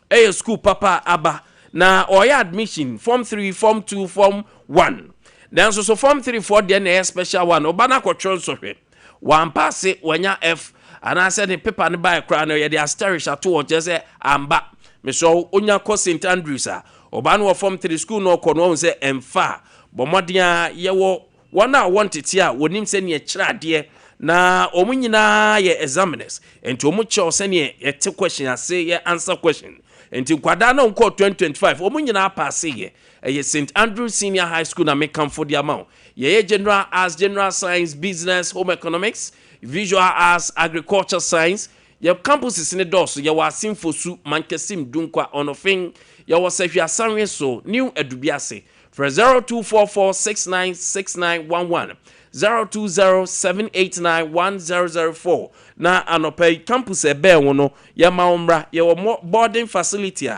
A: A school papa aba na oya admission form 3, form 2, form 1. Then so form 3 for the special one. Obana control sorry. One pass it when ya F and I said the paper and buy a crown or the asterisk at all just say amba. Me so onya ko St. Andrews Obana form 3 school no kono say emfa. Bomodia yewo wana want it here wonim se ne chirade na omu nyina ye examiners enti omu che osene ye te question ase ye answer question enti kwada na nko 2025 omu nyina pass ye St. Andrew Senior High School na make for the amount ye general arts, general science, business, home economics, visual arts, agriculture science. Your campus is in the door, so you are Simfosu, Mankesim Dunkwa Onofing, you was if you are Sanwe so new Edubiase for 0244696911 0207891004 na anopay campus ebe wono ya maombra ya boarding facility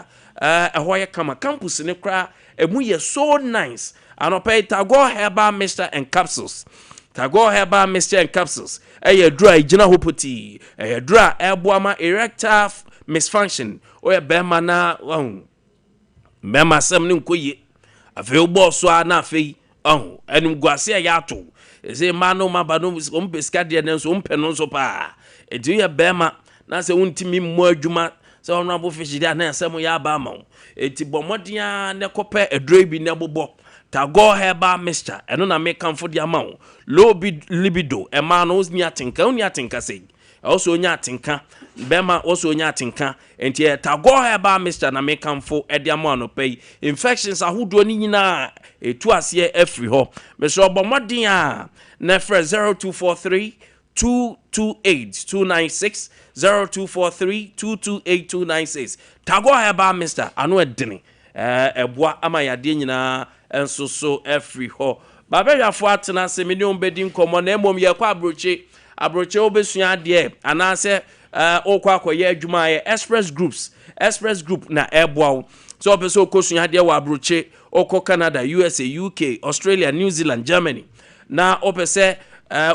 A: ahoye kama campus ne kra emu ye so nice anopay Tagore Herbal Mixture and Capsules. Tagore Herbal Mixture and Capsules. Dry Jina Hopoti. Dry Airboama erectile misfunction. Or Bema na Bema Samnum Kuye. A few boss na fee. Oh, and Guasia Yato. Say Mano Mabano is umpescadia and so umpenonso pa. A dear Bema. Nasa untimi more juma. So honorable fish down there, some yabamo. A tibomodia necope a draby nebobo. Tagore Herbal Mixture, and on a make come for the amount. Low libido, a man knows nyatinka, nyatinka say. Also nyatinka, Bema also nyatinka, and here Tagore Herbal Mixture na make come for at the amount of pay. Infections are who do na a 2 year every ho. Mr. Bomodia, Nefre 0243 228 296 0243 228 296. Tagore Herbal Mixture, I know a dinny. Bois amayade nyina enso so every ho babelwa fo atena se medium bedin komo na emom ye kwa abroche obesua de anase okwa akoye adwuma ye express group na eboa so obeso okosua de wa abroche oko Canada, USA, UK, Australia, New Zealand, Germany na opese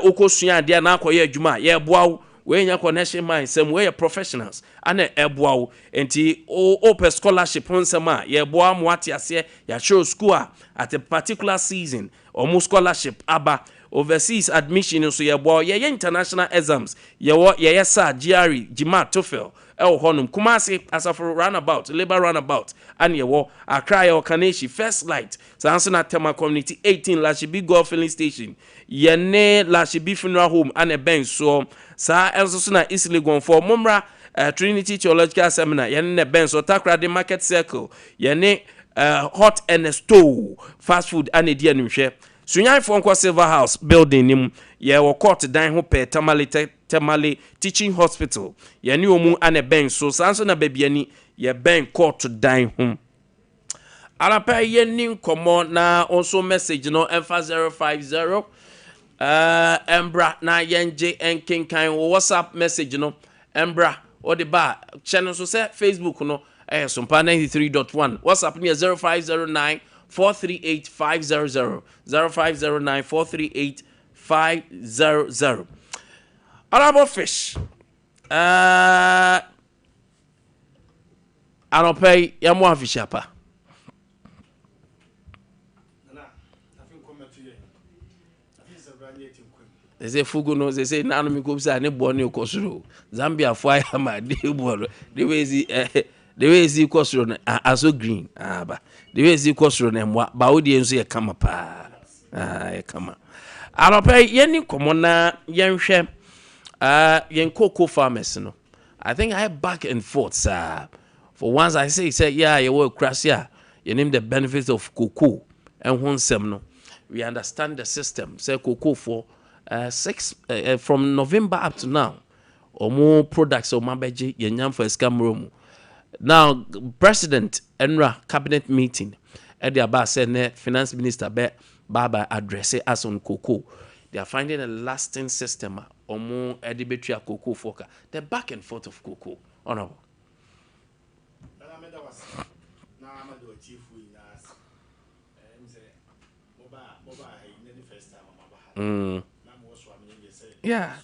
A: okosua de na akoye adwuma ye eboa we nya connection mind some we professionals ane eboa enti open scholarship onsema ye boa mo atiase ya show school at a particular season or scholarship aba overseas admission so ye boa ye international exams ye sa GRE GMAT TOEFL honum Kumasi asafo runabout labor runabout and ye wo Accra ye Kaneshi First Light Sansana Tema Community 18 Lashibi Golf Filling Station ye ne Lashibi Funeral Home and a bench so sa enso na easily gone for Mumra Trinity Theological Seminar ye ne bench so Takra the Market Circle ye ne hot and stove fast food and a dear nhwe Sunyai Fonko Silver House building nim ye wo court dan ho pe Tamale Teaching Hospital ye ni omu ane ben so sanso na babiani ye ben court dan ho alapa ye nin komo na also message no emfa 050 embra na yenje enkenkan WhatsApp message no embra o de ba channel so say Facebook no Sompa 93.1 WhatsApp ni 0509 438 500 0509 438 500 Honorable Fish Anopay Yamwa Fishapa They say Fugo no, they say Nano Mikubsa and Bonio Kosro. Zambia fire my dear boy. The way is the Kosro aso green. But the way is the Kosro and what Baudians here come up. Come on. I'll pay Yenny Comona Yen Shem. Yen cocoa farmers, no. I think I have back and forth, sir. For once I say, yeah, you work crash, yeah. You name the benefits of cocoa and one semno. We understand the system. Say cocoa for 6 from November up to now, or more products or mabeji yenyam for scam room. Now, President Enra cabinet meeting at the Abba said Finance Minister Baba address us on cocoa. They are finding a lasting system or more edibetria cocoa foka. The back and forth of cocoa. Honorable. Yeah.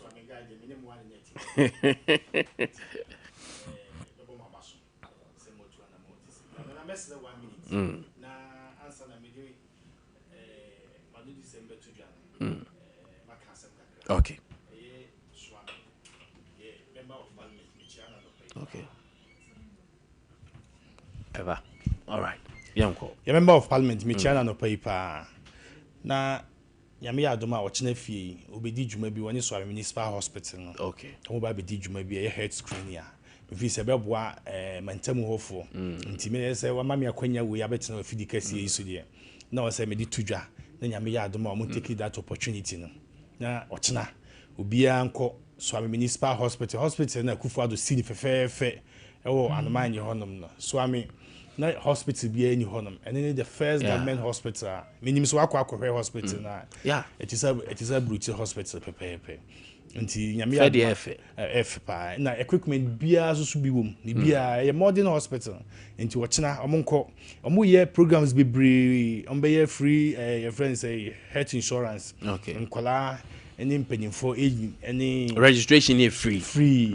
A: Okay. Okay. Ever. All right. Young call.
G: Your member of parliament, Michana no paper. Na Yami Adoma or Chinefi, Obedi Jumebi, when you saw a municipal hospital.
A: Okay.
G: Oba Bedi Jumebi, a head screen here. If it's a bebwa, Mantemu Hofo, Intimate say, well, Mamma Quenya, we have better no fidicasi issue there. No, I say, Medi Tuja, then Yami Adoma will take that opportunity. Na Ochna, Ubia Uncle, Swami Municipal Hospital, na Kufa to see if a fair, oh, and mind your honor, Swami. Na hospital be any honum and then the first government hospital minimum so akwa hospital na it is a brutal hospital pepe nti nyame
A: ya
G: f pa na equipment bia so bi wom ni bia a modern hospital nti wochena omonko omoye programs bebre ombe free your friends say health insurance nkola any mpanyimfo any
A: registration is free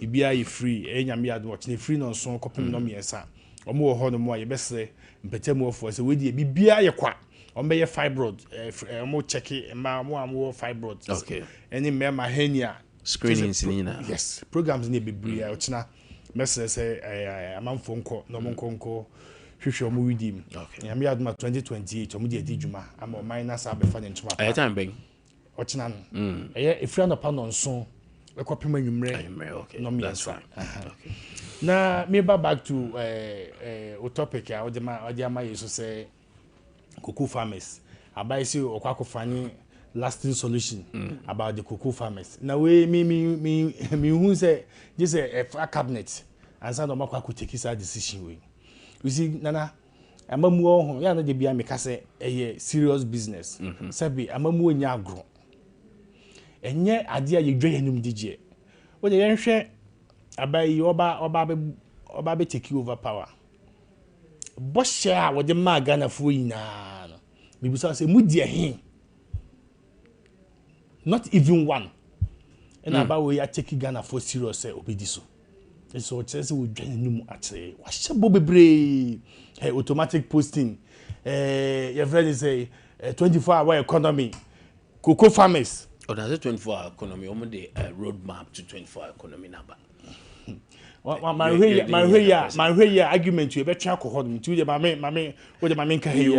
G: bia is free nyame ado wochena free no so kopem no miesa omo ho no mo ye bese mpetemu ofo se we die bibia ye kwa ombe ye fibroid omo check ma mo am fibroid any mema hernia
A: screenings nina
G: yes programs ni bibia ochina message say amanfo nko no mo nko hwehwe omo widim ya me aduma 2028 omo die djuma am minus abefa ne ntuma
A: aye time ben
G: ochina no efra no pa no nso ekopem anwumre no me answer okay. Na me back to o topic ya odema yeso say cocoa farmers abai say okwakofani lasting solution about the cocoa farmers. Na we me who say this a cabinet and say no makwa take this decision we. You see nana amamu ho ya na de bia me ka say serious business. Sabi amamu nya agro. Enye ade a yedwe yanum digye. Wo de yenhwe abai oba be take over power bosha wo de magana fo yina no bibusa say mudi ehin not even one and about we are taking Ghana for serious say obedi so so say we dwan num ate wa shebo bebre automatic posting your friend say 24-hour economy cocoa farmers
A: that's a 24-hour economy omo the roadmap to 24-hour economy number.
G: My way argument you better alcohol to the mame what the mame can hear.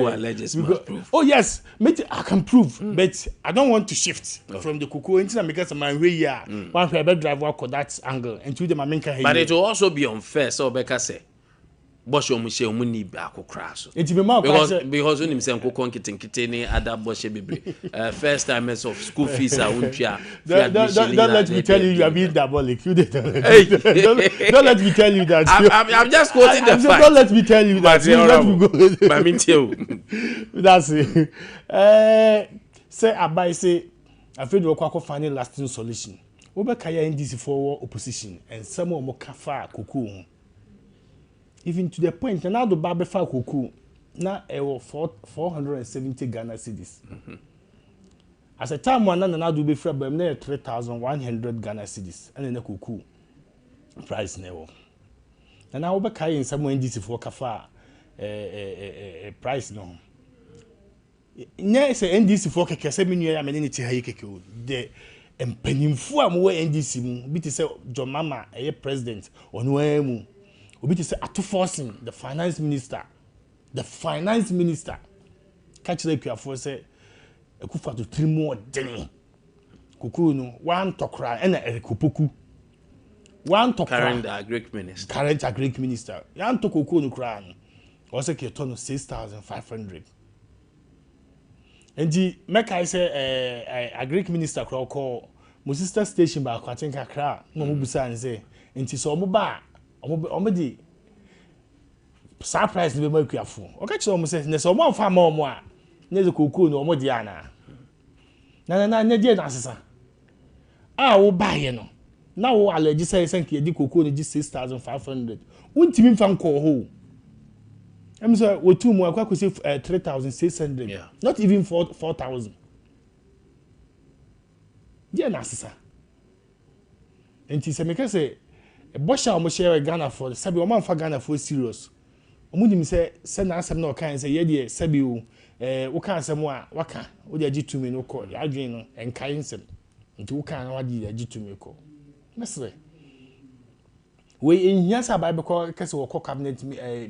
G: Oh yes, I can prove, but I don't want to shift from the cocoa into because my way one better drive walk that angle and to the mame can hear.
A: But it will also be unfair, so Becca say. Bosho mushe omuni ako crash. Because when him say nko kitini ada boshe bebre. First timers of school fees are untia.
G: Don't let me tell you are being diabolic. You don't let me tell you that.
A: I'm just quoting the fact.
G: Don't let me tell you that. Let me go.
A: I mean too.
G: That's it. Say abai say afraid we kwako find lasting solution. We be kaya NDC for opposition and some of mo kafa cocoa. Even to the point now the barbe fa cocoa na 470 Ghana cedis. As a time one na do be free bem na 3,100 Ghana cedis and na cocoa price na wo. Na now be kai in some NDC for kafa price no. nye say NDC for keke say me nua ya me ne ti ha keke o de empanimfu a mo NDC mu bi ti say John Mama president onu amu obi ti say Ato Forcing the finance minister catch the kuafo say ekufa to 3 more deni kuku no one tokra na erikopoku one tokra
A: current agric minister
G: yan tokoku no kra no o say ke to no 6,500 Endi make I say agric minister call my sister station ba kwatin kakra no mo busa an say enti so mo ba omo di surprise be ma kuafo o ka kire omo say ne so mo amfa ma omo a ne ze kokoo no omo di ana na ne die na asesa wo ba ye no na wo allergy say sanke di kokoo no di 6,500 untimi mfa nko ho I'm sorry, we two more. I could say 3,600.
A: Yeah.
G: Not even 4,000. Yeah, Nasa. And he said, "Make say a bush almost share Ghana for the Sabi woman for Ghana for serious." Omudim say, "Send us some no kind say, yeah, dear Sabi, waka some more, waka, what did you to me no call, I dream and kind some into waka, what did you to me call." Necessary. We in here say because we call cabinet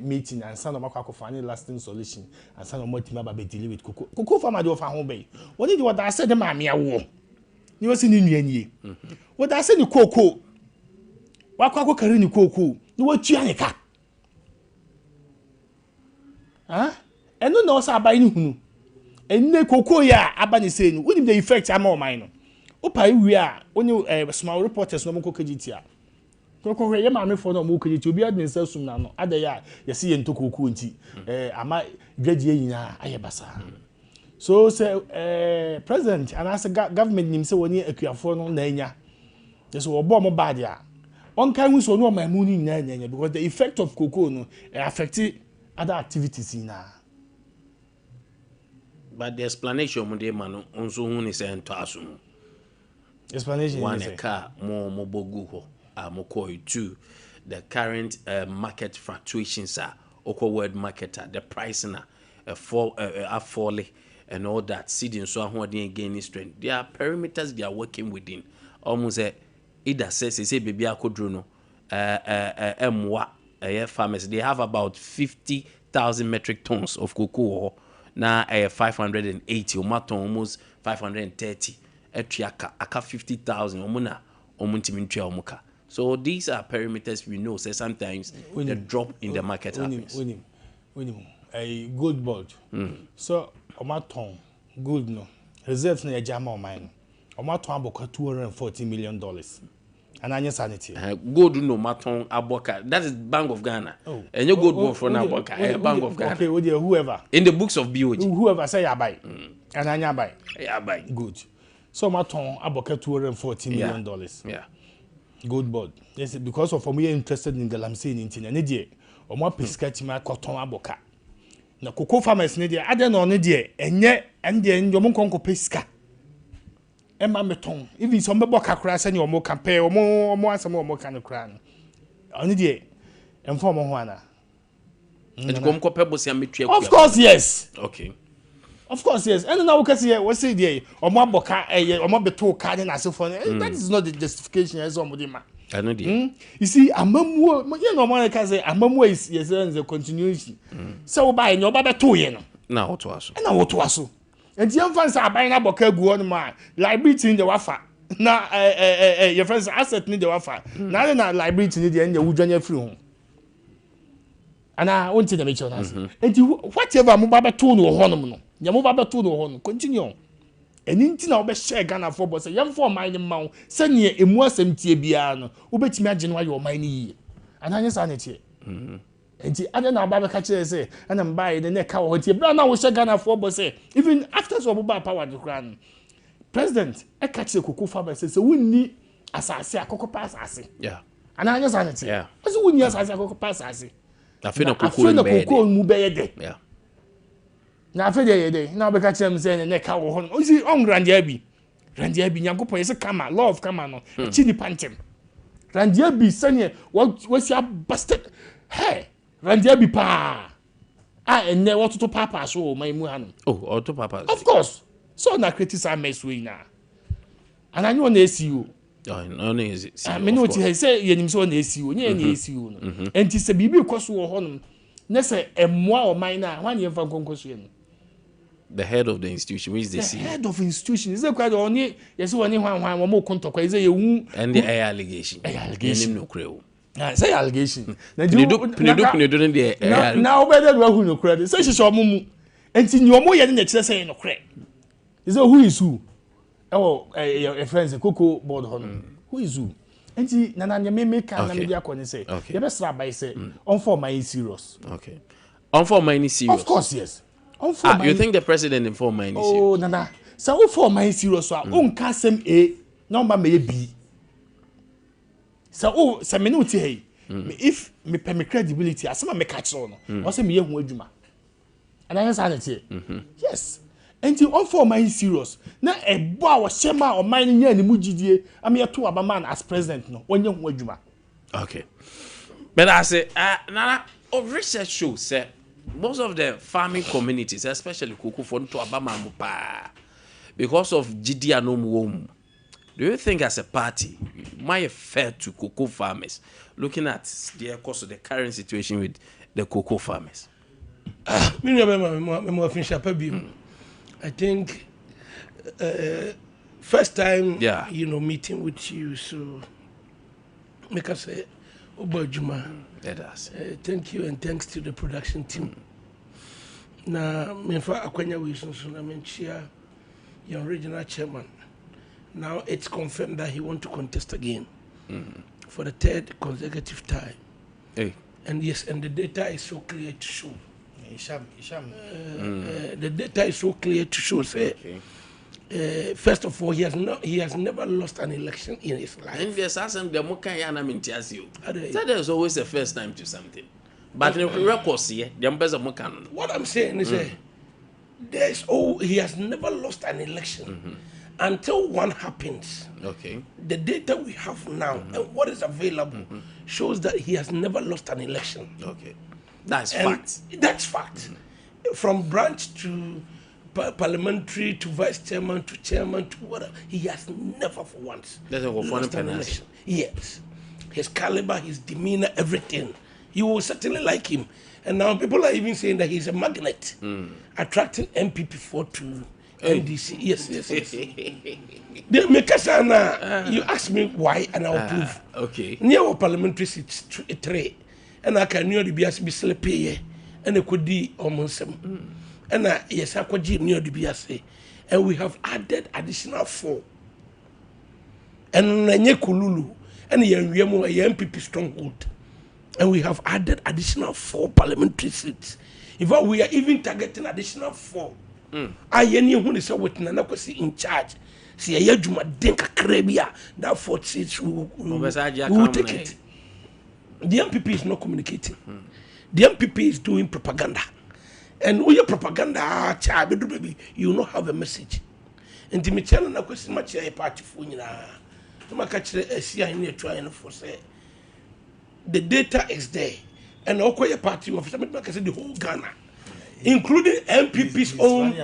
G: meeting and some of our find lasting solution and some of more team about deal with cocoa farmer do for home bay. What did what I said the mammy a war? You was in Indian. What I said the cocoa. What cocoa carry the cocoa? You what chianica? Huh? And no say by you. And the cocoa ya abani saying, what if the effect am more mine? Opa we are only small reporters no more cocagitia. Koko ye ma me for no mo kiji obi adin sasum na no ade ya ye se ye ntokoku nti ama dwadie nyina aye basa so say president and as government nim say woni akuafo no na anya yes wo bo mo bad ya on kan hu so no ma mu ni nyina anya because the effect of cocoa no affect other activities na
A: but the explanation mo de ma no onso hu ni say ento aso
G: explanation
A: one car mo bogu ho to the current market fluctuations are world market the price na are falling and all that seeding so how they gain strength there are perimeters they are working within almost either says say baby akodro no farmers they have about 50,000 metric tons of cocoa now 580 almost 530 aka 50,000 omuna omuntimi ntwa omuka. So these are perimeters we know. Say sometimes the drop in the market happens.
G: A gold board. So omaton gold no reserves na ejama o mine. Omaton aboka $240 million. And anya sanity.
A: Gold no maton aboka. That is Bank of Ghana. And your gold bond for aboka. Bank of Ghana.
G: Okay, whoever.
A: In the books of BOG.
G: Whoever say ya buy. And anya buy.
A: Yeah, buy.
G: Good. So maton aboka $240 million.
A: Yeah.
G: Gold board. Yes, because of we are interested in galamsey in Tina. Nedie, or more pescati my cotton aboka. Na cocoa farmers nedia, I don't know nedia, and yet, and then your monco pesca. Emma meton, if it's some boca crass and your more compare or more some more kind of crown. Only dear, and for Moana. Of course, yes.
A: Okay.
G: Of course, yes. And now we can see what's it there? Or more boca, or more beto card and as for that is not the justification as somebody.
A: I know.
G: You see, a mamu, you know, one can say a mamu is yes, the continuation. So by no baba to you know.
A: Now what was
G: and now what was so? And the young fans are buying a boca go on my library in the wafa. Now, your friends asset need the wafa. Now, they're not library in the end, you would join your free home. And I want to make sure. And you whatever Mubaba told no honor. Yamubaba told no honor. Continue. And inti na obe share Ghana for boss yam for mine ma se ne emu asem tie bia no obetimi agene wa your mine yi ananye sanity enti ade na baba ka kire say ana mbae de ne ka wo tie bra na wo share Ghana for boss even after so oba power the crown president e ka kire koku farmer say wonni asase akoko pass asase
A: yeah
G: ananye sanity
A: yeah
G: so wonni asase akoko pass asase
A: afena koku
G: mu be de
A: yeah
G: na afede yede na obeka chem say ne ka wo ho o si on randia bi nyankopon yese kama love kama no chi ni pantem randia bi sene wo si abasted hey randia bi pa and ne what to papa so my muhanum.
A: Oh, auto papa.
G: Of course. So na criticize mess we na. And I know na SEO.
A: Oh, no is it.
G: I mean what he say yenim so na SEO, nye na SEO no. Enti se bibi kwaso wo honum. Na se emmoa o man na wan yemfa nkonkoso ye no.
A: The head of the institution, which is the CEO.
G: Head of institution. Is that quite only yes one wo mo konto kwa is ye wu
A: and the allegation.
G: Allegation
A: no creo.
G: Say allegation.
A: Na do the
G: now better do who no credit. Say she show mumu. Enti ni omo ye na kire say no credit. Is that who is who? Oh, a friends Coco board honor. Who is who? Enti na me make na me dia ko ni say. You best by say on for my serious.
A: Okay. On for my serious.
G: Of course yes.
A: You think the president inform my serious?
G: Oh, nana. So for my serious so on ka sem A number may B. So so me no tie if me pay me credibility asema me catch on no. O say me ye hu adwuma. And I answer that. Yes. And you on for my serious. Na e bo a wo shema o man nya ni mugidie am ye to aba man as president no. Onye hu adwuma.
A: Okay. But I say nana research show say most of the farming communities, especially Kuku for to Abama Mupa, because of GD and do you think as a party might fair to cocoa farmers looking at the course of the current situation with the cocoa farmers?
F: I think first time meeting with you, so make us say Obajuma. Thank you and thanks to the production team. Now, Menfa Akwanya Wilson, your regional chairman. Now it's confirmed that he wants to contest again for the third consecutive time.
A: Hey.
F: And yes, and the data is so clear to show. The data is so clear to show. Say, first of all, he has never lost an election in his life.
A: And there's always a first time to something. But in the records here,
F: what I'm saying is he has never lost an election until one happens.
A: Okay.
F: The data we have now and what is available shows that he has never lost an election.
A: Okay. That's fact.
F: That's fact. From branch to parliamentary to vice chairman to chairman to whatever, he has never for once lost an election. Yes. His caliber, his demeanor, everything. You will certainly like him. And now people are even saying that he's a magnet, attracting MPP4 to NDC. Yes. The Mekasana, you ask me why, and I'll prove.
A: Okay.
F: Near our parliamentary seats, 3, and I can near the BS be sleepy, and it could be almost some. And yes, I could near the BS, and we have added additional 4. And Kululu, and MPP stronghold. And we have added additional 4 parliamentary seats. In fact, we are even targeting additional 4. I any who is in charge. See a yajuma denka krebia that 4 seats will take it. The MPP is not communicating. The MPP is doing propaganda. And with your propaganda, baby, you will not have a message. And the Michelle na question much a party for you. No catch a see in your trying for say. The data is there, and Okoye party of the whole Ghana, including MPP's own.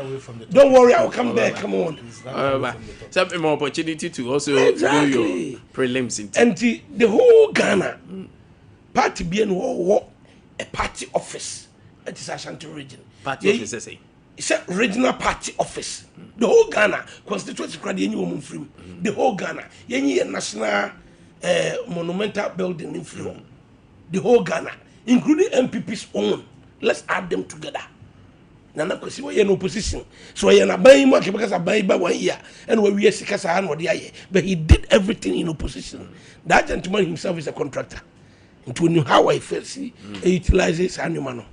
F: Don't worry, I'll come back. Come on.
A: Some more opportunity to also do your prelims.
F: And the whole Ghana party being a party office at the Ashanti region.
A: Party office, I say.
F: It's a regional party office. The whole Ghana constituency credit any woman free. The whole Ghana, any national monumental building in floor. The whole Ghana, including MPP's own. Let's add them together. Nana kwesi we in opposition. So we na buy more because I buy 1 year and we are sick as a hand. But he did everything in opposition. That gentleman himself is a contractor. Into knew how I felt see utilizes animal.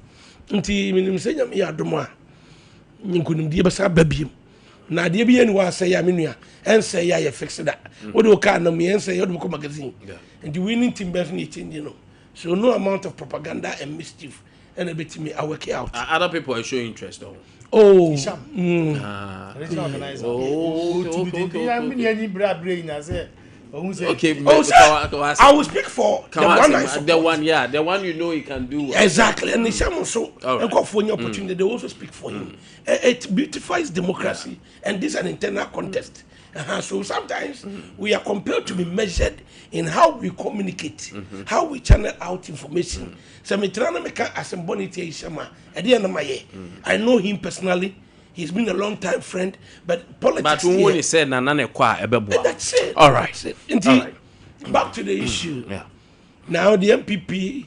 F: Until minim say nyam ya domo. Nkunim die basa babiem. Na die bi enu say ya menua en say ya fix that. What do ka na me en say you do magazine. And the winning team be ni change no. So no amount of propaganda and mischief and a bit me I work it out.
A: Other people are showing interest though.
F: Oh,
G: regional organizer. Oh, to be any bra brain as
A: Okay,
F: I will speak for the one I support.
A: The one you know he can do.
F: Exactly, and also got for any opportunity. They also speak for him. It beautifies democracy, and this is an internal contest. So sometimes we are compelled to be measured in how we communicate, how we channel out information. So I know him personally. He's been a long time friend, but politics. But
A: when he said
F: that's it.
A: All right.
F: That's it. Indeed, back to the issue. Now the MPP,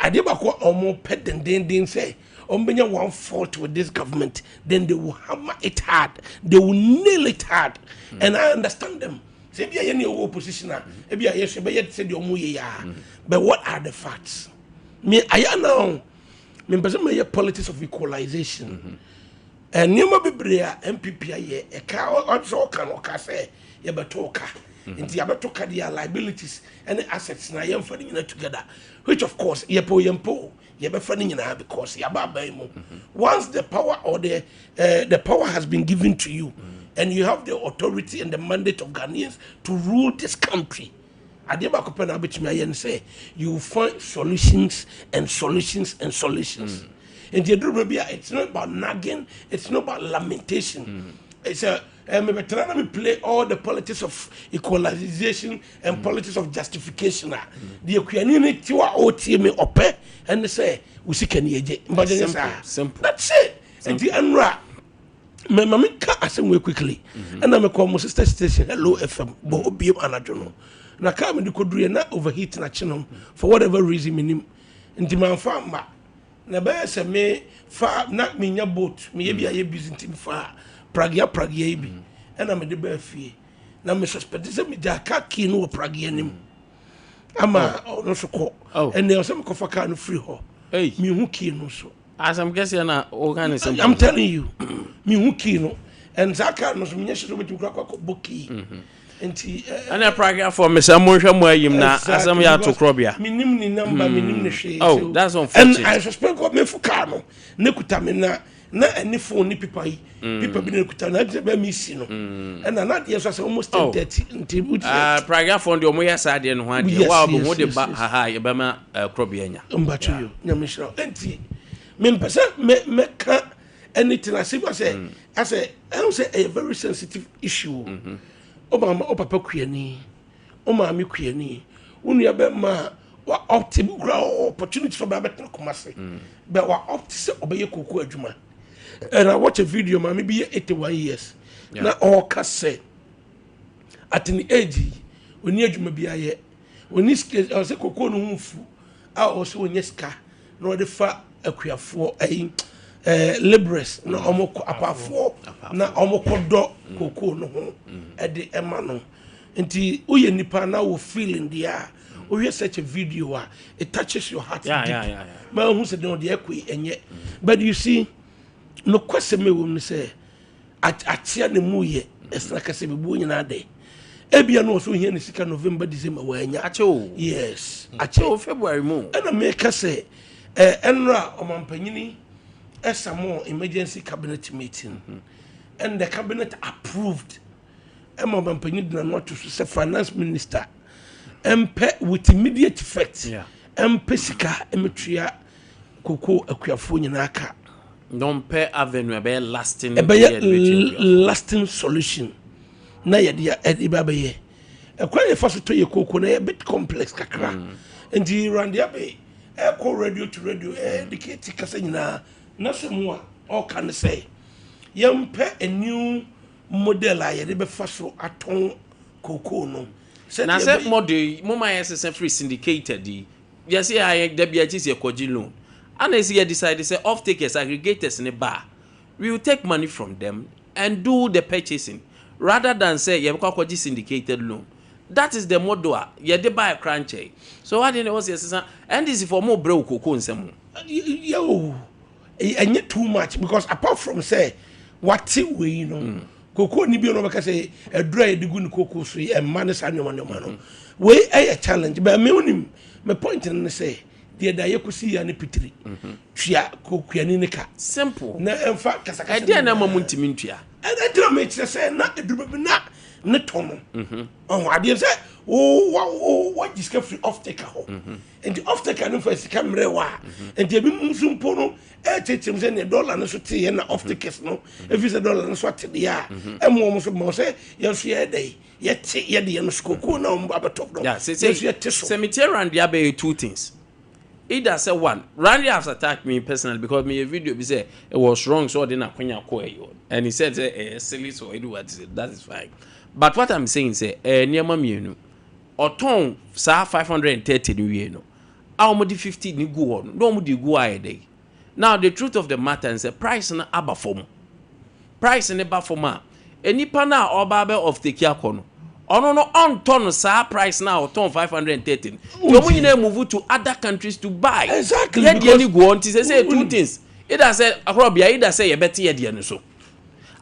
F: Ade Akye Abia pet and say, one fault with this government, then they will hammer it hard. They will nail it hard. And I understand them. Say be any opposition, but what are the facts? Me, I know. Me politics of equalization. And Nima Bibria MPP aye e ka also can say ye betoka into ye betoka their liabilities and assets na ye funding together, which of course ye po ye be funding na because ye ba mu. Once the power or the power has been given to you and you have the authority and the mandate of Ghanaians to rule this country, Ade Akye Abia betimi aye and say you find solutions and solutions and solutions. And it's not about nagging, it's not about lamentation. It's me play all the politics of equalization and politics of justification. The community wa OT me ope and they say we see can ye. Simple. That's it. And the Anra me mama ka asem quickly. And I call my sister station Hello FM bo obiem anajono. Na ka me de kodure na overheat na channel for whatever reason minim. Nti man fa na ba se me fa na me nya boat me ye bia ye busy team fa pragia bi e na me de ba fie na me suspect se me ja ka ki no pragia nim ama no so ko and they also me ko fa ka no free ho me hu ki no so
A: as I'm guessing na organism
F: I'm telling you me hu ki no and zaka no so me nya so me tukra ko boki enti
A: ana pragia for me some hwe mo ayim na asem ya to krobia
F: minim ni number minim ni hwe
A: oh that's unfortunate
F: and I suspect go me fuka no ne kuta me na any phone ni people yi people bi ne kuta na be me si no and na dey so almost 10:30 until
A: pragia for the omo yesa de no ho ade wa bo ho de ba ha ye be ma krobia nya
F: mbacho yo nyamishra enti me pese me ka anything I say I say a very sensitive issue. O papa kuani o maami kuani unu ya be ma wa optim grow opportunity for better commerce but wa opt say obeye koku adwuma and I watch a video maami be 81 years na all ka say at an age oni adwuma bi aye oni skill say koku no humfu a o so onye ska na o de fa akuafo liberals na omoko apafo na omoko do koko no ho e de ema no nti uye nipa na wo feeling dia o hear such a video it touches your heart deep ma hu se de ekwe enye but you see no question me wo say atia ne mu ye esna ka se bebu nyina de ebia no so hia ne sika November December wa anya yes ache
A: February mu
F: na me ka se enra omampanyini more emergency cabinet meeting and the cabinet approved the finance minister with immediate effect sika emetria koko akuafo nyina aka
A: don't pay avenue be
F: lasting solution na ye dia edibabe ekwa ye faso to ye koko na ye bit complex kakra and the randia be echo radio to radio indicate kasa nyina na semua all can say yempe a new model aye de be faso aton koko no
A: na say model mama yes free syndicated di yes I da bia chi se kwaji loan and as you decide say off takers aggregators in a bar we will take money from them and do the purchasing rather than say you kwaji syndicated loan. That is the model you dey buy a crunchy so what do you was yes and this is for more bro koko nsem
F: yo and too much because apart from say what we you know koko ni bi no make say a dry de gun koko so e man no we a challenge but me onim me point in say the da yakusi ya ne pitiri tua koko ni ka
A: simple
F: na emfa kasa
A: e dey na mamuntimi ntua
F: e dey me say na edurba bi na ne tono oh ade say what is free off taker ho and the off taker no first camera wa and the bi musumpo no tetem say ne dollar no so te na off takers no if is a dollar no so te dia e mo so mo say ye so ye dey ye te ye dey no skoko na mo abatop no
A: yeah say cemetery and there be two things. Either say one, Randy has attacked me personally because me a video be say it was wrong, so I didn't and he said silly, so I do what that is fine. But what I'm saying say near mommy no or ton sa 530 new year no. How much 50 ni go on? No much go a day. Now the truth of the matter is the price na aba form. Price na aba form. Any pana or barber of the kiakono. No on ton sa price now ton 513. You move to other countries to buy.
F: Exactly.
A: Yeah, because go on to say two things. Either say Akrobia, either say you better here so.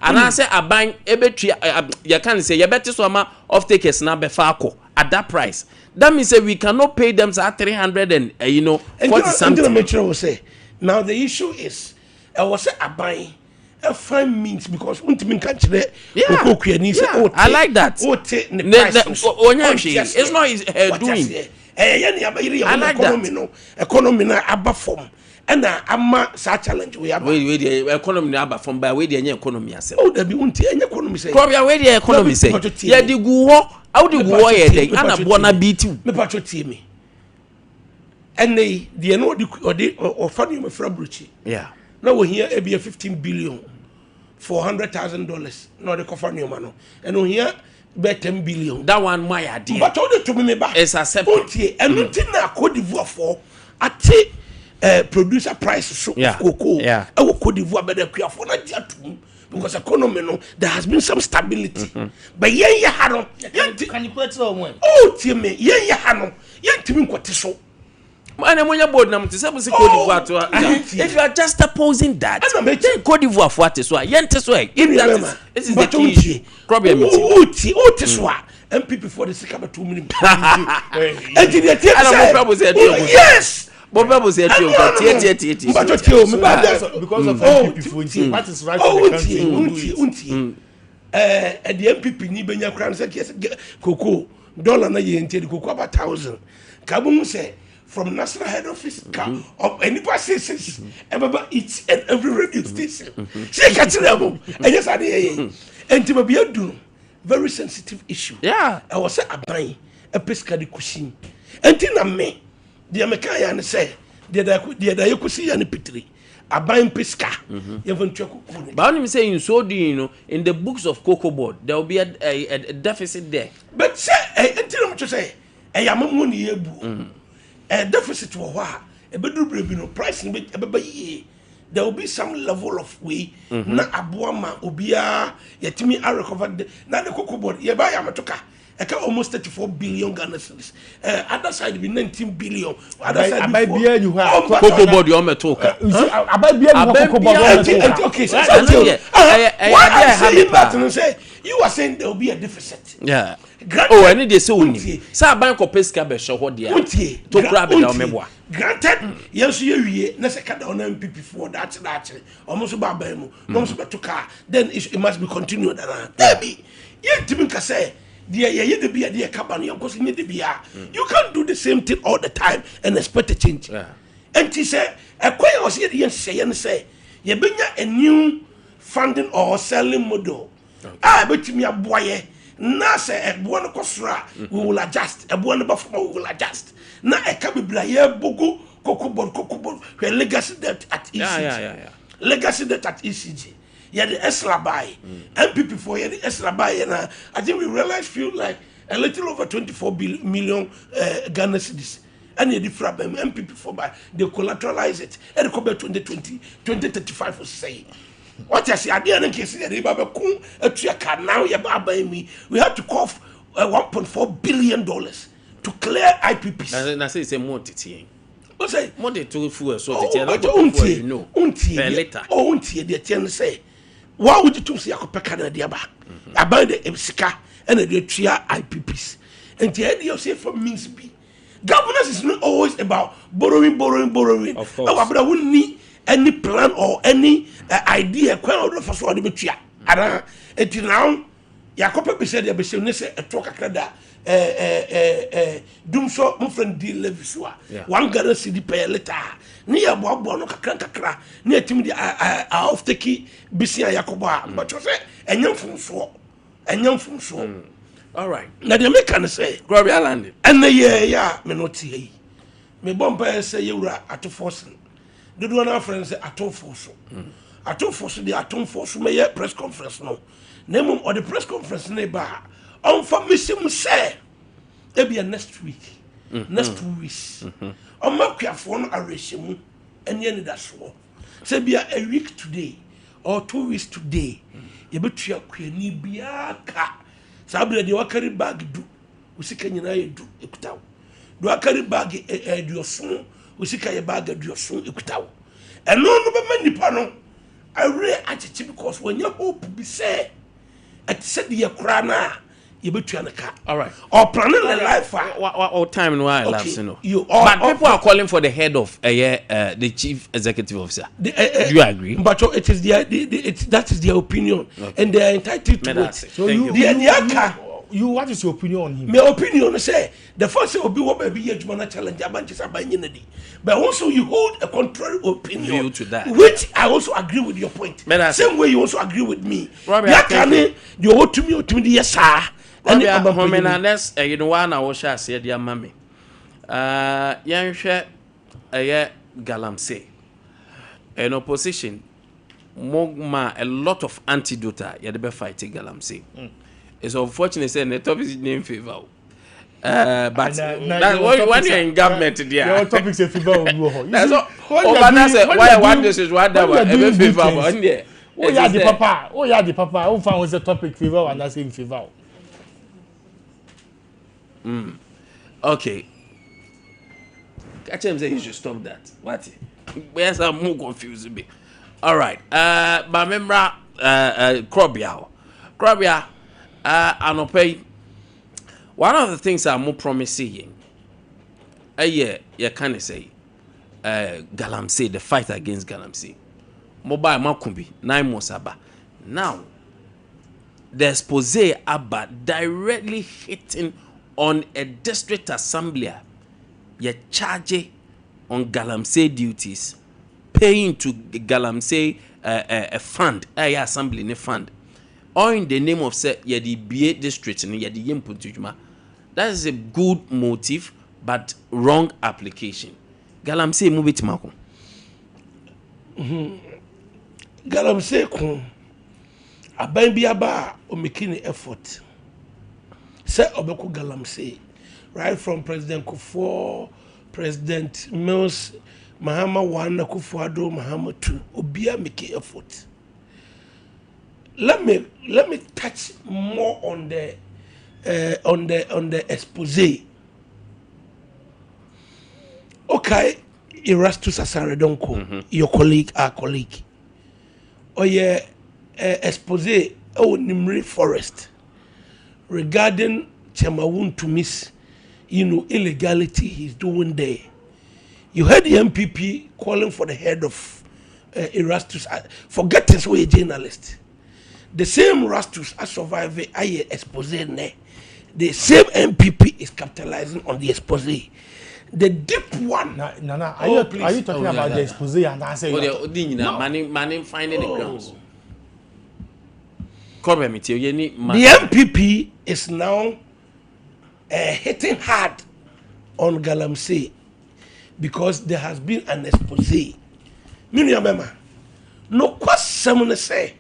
A: And I say a buying you can say you better so amount of takers now be fako at that price. That means we cannot pay them at 300 and 40 something.
F: Say now the issue is I was say a buying. A fine means because ultimately can't I
A: like that. It's not his doing. I like that.
F: Economy na abba form. And I'm sa challenge we have.
A: Wait, the economy na abba form by way the economy yourself.
F: Oh, there be unti any economy say.
A: Probably where the economy say. Yeah, the go how the go here dey ana bona beat you.
F: Me patcho tie me. And they know the or funny me frabruchi.
A: Yeah.
F: Now we here be a 15 billion $400,000. No, the cover new man. And we here be 10 billion.
A: That one my idea.
F: But all the to me back.
A: It's accepted.
F: And nothing na Cote d'Ivoire for at producer price so cocoa.
A: Yeah.
F: I will Cote d'Ivoire better for not because economy no there has been some stability. But yeah hano.
G: Can you put so one?
F: Oh, Timmy, yeah hano. Yeah, Timmy kwate so.
A: If you are just opposing that, then Cote d'Ivoire for what is why. This is the key issue. Problem
F: MPP for the sake of 2 million.
A: Yes. Because of
G: MPP, what is right for the country?
F: The MPP ni benya kran say cocoa dollar na ye enti cocoa about 1,000. Kabum say from national head office of any passes each and every radio station. Say katinamo. And yes, I did. And to be a very sensitive issue.
A: Yeah.
F: I was a buying a pesca de cuisine. And tina me, the American say, the Yakusi and Pitri. A buying pesca.
A: But I'm saying so do you know in the books of Cocoa Board there will be a deficit there.
F: But say until to say a yamun a deficit to a bedroom price there will be some level of way na abuama obia yetimi are recovered na the Cocoa Board ye buy amatoka almost 34 billion Ghana cedis. Other side be 19 billion. Other side
G: be you have
A: Cocoa Board you amatoka.
F: Okay, so you are saying there will be a deficit.
A: Yeah. Oh, I need to say only. Sa bank of pesca be show what dia. To grab it down meboa.
F: Granted, yes you na se kada on MPP for that. Almost ba ba mu. Almost ba to car. Then it must be continued around. Maybe. You think say you can't do the same thing all the time and expect a change.
A: Yeah.
F: And he said, a quay was here and say, you bring a new funding or selling model. I bet me a boy. Na say a one cosra we will adjust, a one buffalo we will adjust. Na a cabibla bogo, cocoa board, where legacy debt at ECG.
A: Yeah.
F: Legacy debt at ECG. Yeah, the Esla buy. MPP for the Esla buy, and I think we realize feel like a little over 24 million Ghana cedis. And the different MPP for buy, they collateralize it. And the Kobe 2035 will say. What I say, I didn't case that now we have to cough $1.4 billion to clear IPPs.
A: And I say it's a multi.
F: What's say?
A: Money to fuel so
F: later. Oh, the say. Why would you say I could pack Canada back? I buy the MSCA and the tria IPPs. And the idea of say for means be. Governance is not always about borrowing.
A: Of course.
F: But I wouldn't need any plan or any idea. Quite out of us what the tria. And until now, yakopa be said ya be se ne se eto kakra da dum so mo friend deal levi so a one Ghana cedi per liter ne ya boabo no kakra ne atim di off take bisia yakoba but you say enyam funso
A: all right
F: na de make can say
A: Robbie Island
F: and ya me no tie me bomba say yewura atofo dodo na friend say atofo so the atofo so me press conference no name or the press conference na ba on for mission say e be next week next 2 weeks on makuafo no arehemu ene ne da so say be a week today or 2 weeks today you betu akwani bia ka sabre de wakari bag du usika nyina ye du ekutawo do wakari bag eduoso usika ye bag eduoso ekutawo eno no be manipa no awre achichi because when you hope be say at said the krana you betu anaka
A: all right
F: or planning the life
A: what time no I love you know
F: but
A: people are calling for the head of the chief executive officer do you agree
F: but it is that is their opinion and they are entitled to it
G: so you what is your opinion on him?
F: My opinion say the first will be what maybe Yajmana challenge Abanchis Abanyanadi. But also you hold a contrary opinion
A: view to that.
F: Which I also agree with your point. Same way you also agree with me. Yakane, you hold to me yes, sir.
A: And let's you know one I was said dear mammy. Young share a galamsey. An opposition Mogma a lot of antidote yet fighting galamsey. It's unfortunate saying the topic is named favor. But when you're in government,
G: your topic is favor.
A: That's all. Why one this is what that was favor.
G: Oh yeah, the papa. Who found the topic favor and that's in favor.
A: Okay. Catch him say you should stop that. What? Where's I'm more confused me. All right. But remember, Krobia. Anopay. One of the things I'm more promising, you can say, Galamsey, the fight against Galamsey, Mobile Makumbi, 9 months aba. Now, the expose Abba directly hitting on a district assembly, you charge on Galamsey duties, paying to Galamsey a fund, assembly in a fund. Or in the name of say the BA district and the Yimpuntujuma. That is a good motive but wrong application. Galamsey move it Mako.
F: Galamsey kun aban biaba o making effort. Say obeko Galamsey right from President Kufuor, President Mills, Mahama 1 Kufuor, Mahama 2 obia making effort. Let me touch more on the expose. Okay, Erastus Asaredonko, your colleague, our colleague. Oh yeah, expose Nimri Forest regarding Chamawun to miss, illegality he's doing there. You heard the MPP calling for the head of Erastus. Forget this way, journalist. The same Rastus as survive I expose ne. The same MPP is capitalizing on the expose. The deep one.
G: Nana, are you talking about the expose and I say
A: money finding the grounds. The
F: MPP is now hitting hard on Galamsey because there has been an expose. No question say.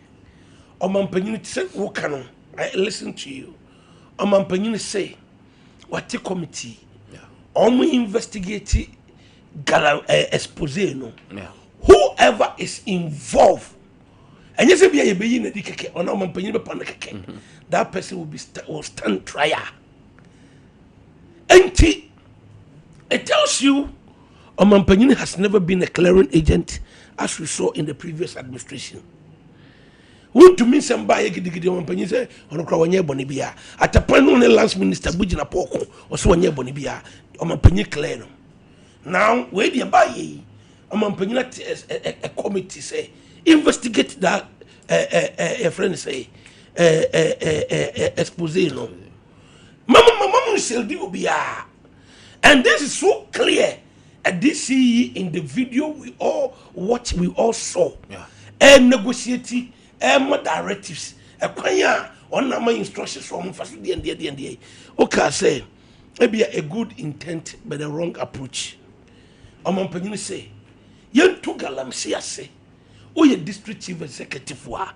F: Omampanyini say wokano. I listen to you. Omampanyini say what committee? Omo investigate expose no. Whoever is involved, and you say be na di keke ona omampanyini be pan keke. That person will stand trial. And it tells you omampanyini has never been a clearing agent as we saw in the previous administration. Who to me somebody gidi omampanyini say ono kra wanye bonibia at a point no lance minister bujina poko oso wanye bonibia omampanyini clear no. Now where the buy omampanyini a committee say investigate that a friend say expose no mama Sheldi Obia. And this is so clear at DCE in the video we all watch, we all saw.
A: Yeah.
F: And negotiating more directives. A kwanya on my instructions from first the end. Okay, I say maybe a good intent but the wrong approach. Oman say, yen to galamsia say, oh, your district chief executive wa,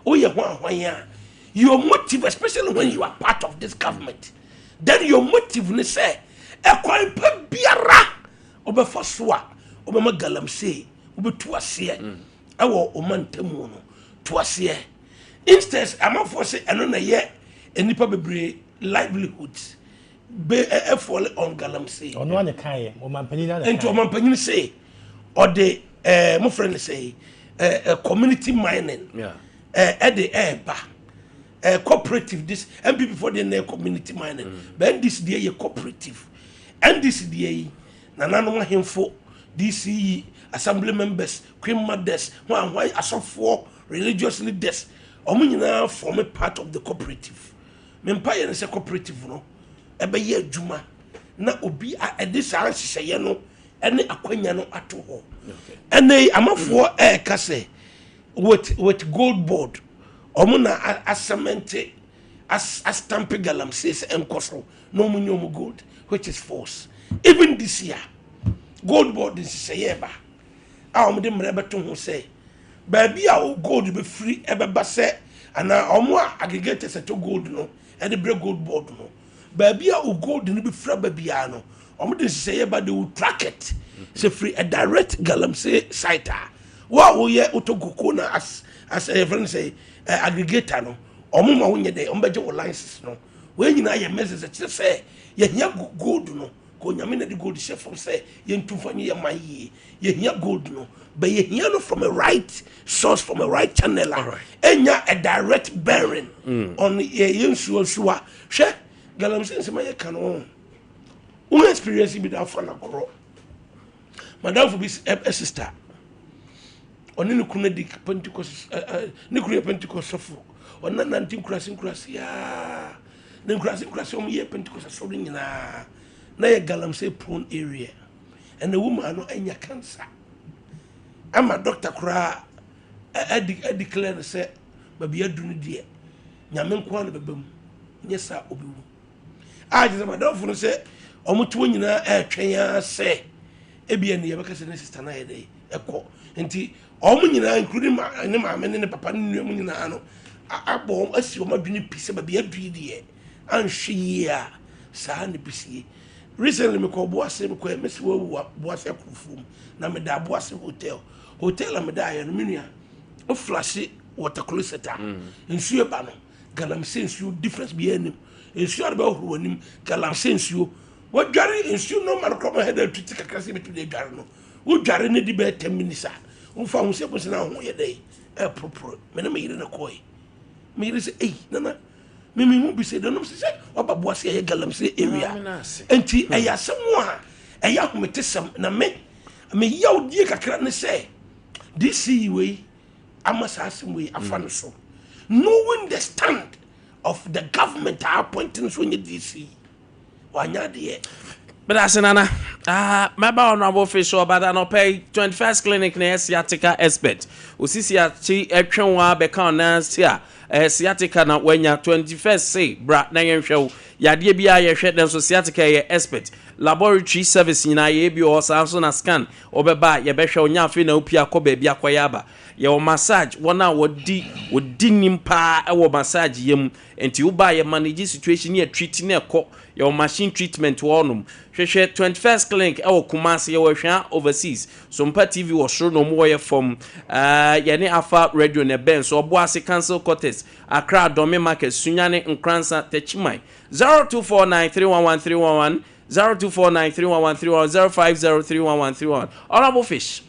F: oh, your motive, especially when you are part of this government, then your motive ne say, a quite biara, obefa soa, obema galamse, obetuasie, awo omantemono, tuasie. Instead, I'm for say, I don't know yet, and nipa bebre livelihoods be fall on galamse.
G: Ono ane kai, omanpanyin
F: And to omanpanyin say, or the my friend say, community mining, at the air cooperative this and before the name community mining, but this day a cooperative, and this day nanano him for DCE assembly members, queen mothers, why as of for religious leaders, now form a part of the cooperative. Mempire is a cooperative, no, ebe ye juma na obi a this answer say no. Any akwanya no ato ho and they amafo kase with gold board omo na asamente as stamp galamsey enkoso no munyo gold which is false. Even this year gold board is say ba a omo de mrebeto ho say baby a gold be free ebeba say ana omo aggregators to gold no e de bre gold board no baby a gold no be free baby no say about they will track it. Say free a direct galamsey site. What we ye utogukuna as a friend say aggregator no. Omuma wunye de ombeje license no. When you know your message say ye hear gold no. Ko nyame the gold chef from say ye ntumfanye ye man ye. Ye hear gold no. But ye hear no from a right source, from a right channel. Right. Enya a direct bearing on ye nsuo suwa. She galamsey se maye kanon. Who experience be that for na kro madam for be a sister oni ne kuna di Pentecost ne kura Pentecost sofo ona 19 krasi ya ne krasi o ye Pentecost so nyina na ye galamsey prone area and the woman no anya cancer ama doctor kura declare say baby adunu die nyame nko na bebam nyesa obiwu a je madam for no say omutu nyina twen se ebia ne yebeka se ne sister na yede ekọ nti omu nyina including ne maame ne papa ne nuamu nyina no abom asi o madwene pise ba bia duide anhwe ya saa ne bisie recently me ko boase me ko mesi wo boase kurufum na me da boase hotel na me da ya no menua o flash water closet nsuo ba no galamsey nsuo difference bi anim nsuo arba horo anim galamsey nsuo what dware nsuo no man come head to tika kase betu de dware no wo dware ne di be 10 minutes wo fa ho se ko se na ho ye dey proper me na me yire na koi me yire se nana me mu bi se de no se obabo ase ye galamsey area enti eyasemo a eya hometesem na me yaw die kakra ne se this way amasasem we afano so knowing the stand of the government appointing so in DC wanya de
A: but asenana meba honorable official but no pay 21st clinic na sciatica expert osisia chi etwenwa be kan na sia sciatica na wanya 21st say bra na yenhwe yade bia ye hwe den so sciatica ye expert laboratory service nyina ye bi o sanso na scan obeba ye behwe onya afi na opia ko ba bia koyaba ye o massage wona wodi nimpa e wo massage yem enti wo ba ye manage situation ye treat na ekọ your machine treatment wonum hwehwe 21st clinic e wo Kumasi ye wo hwa overseas Sompa TV wo soro no mo ye from ye ne afa radio ne ben so obo ase cancel quarters Accra Dome Market Sunyane Nkransa Techimai 0249311311 024931131050311131 Honorable Fish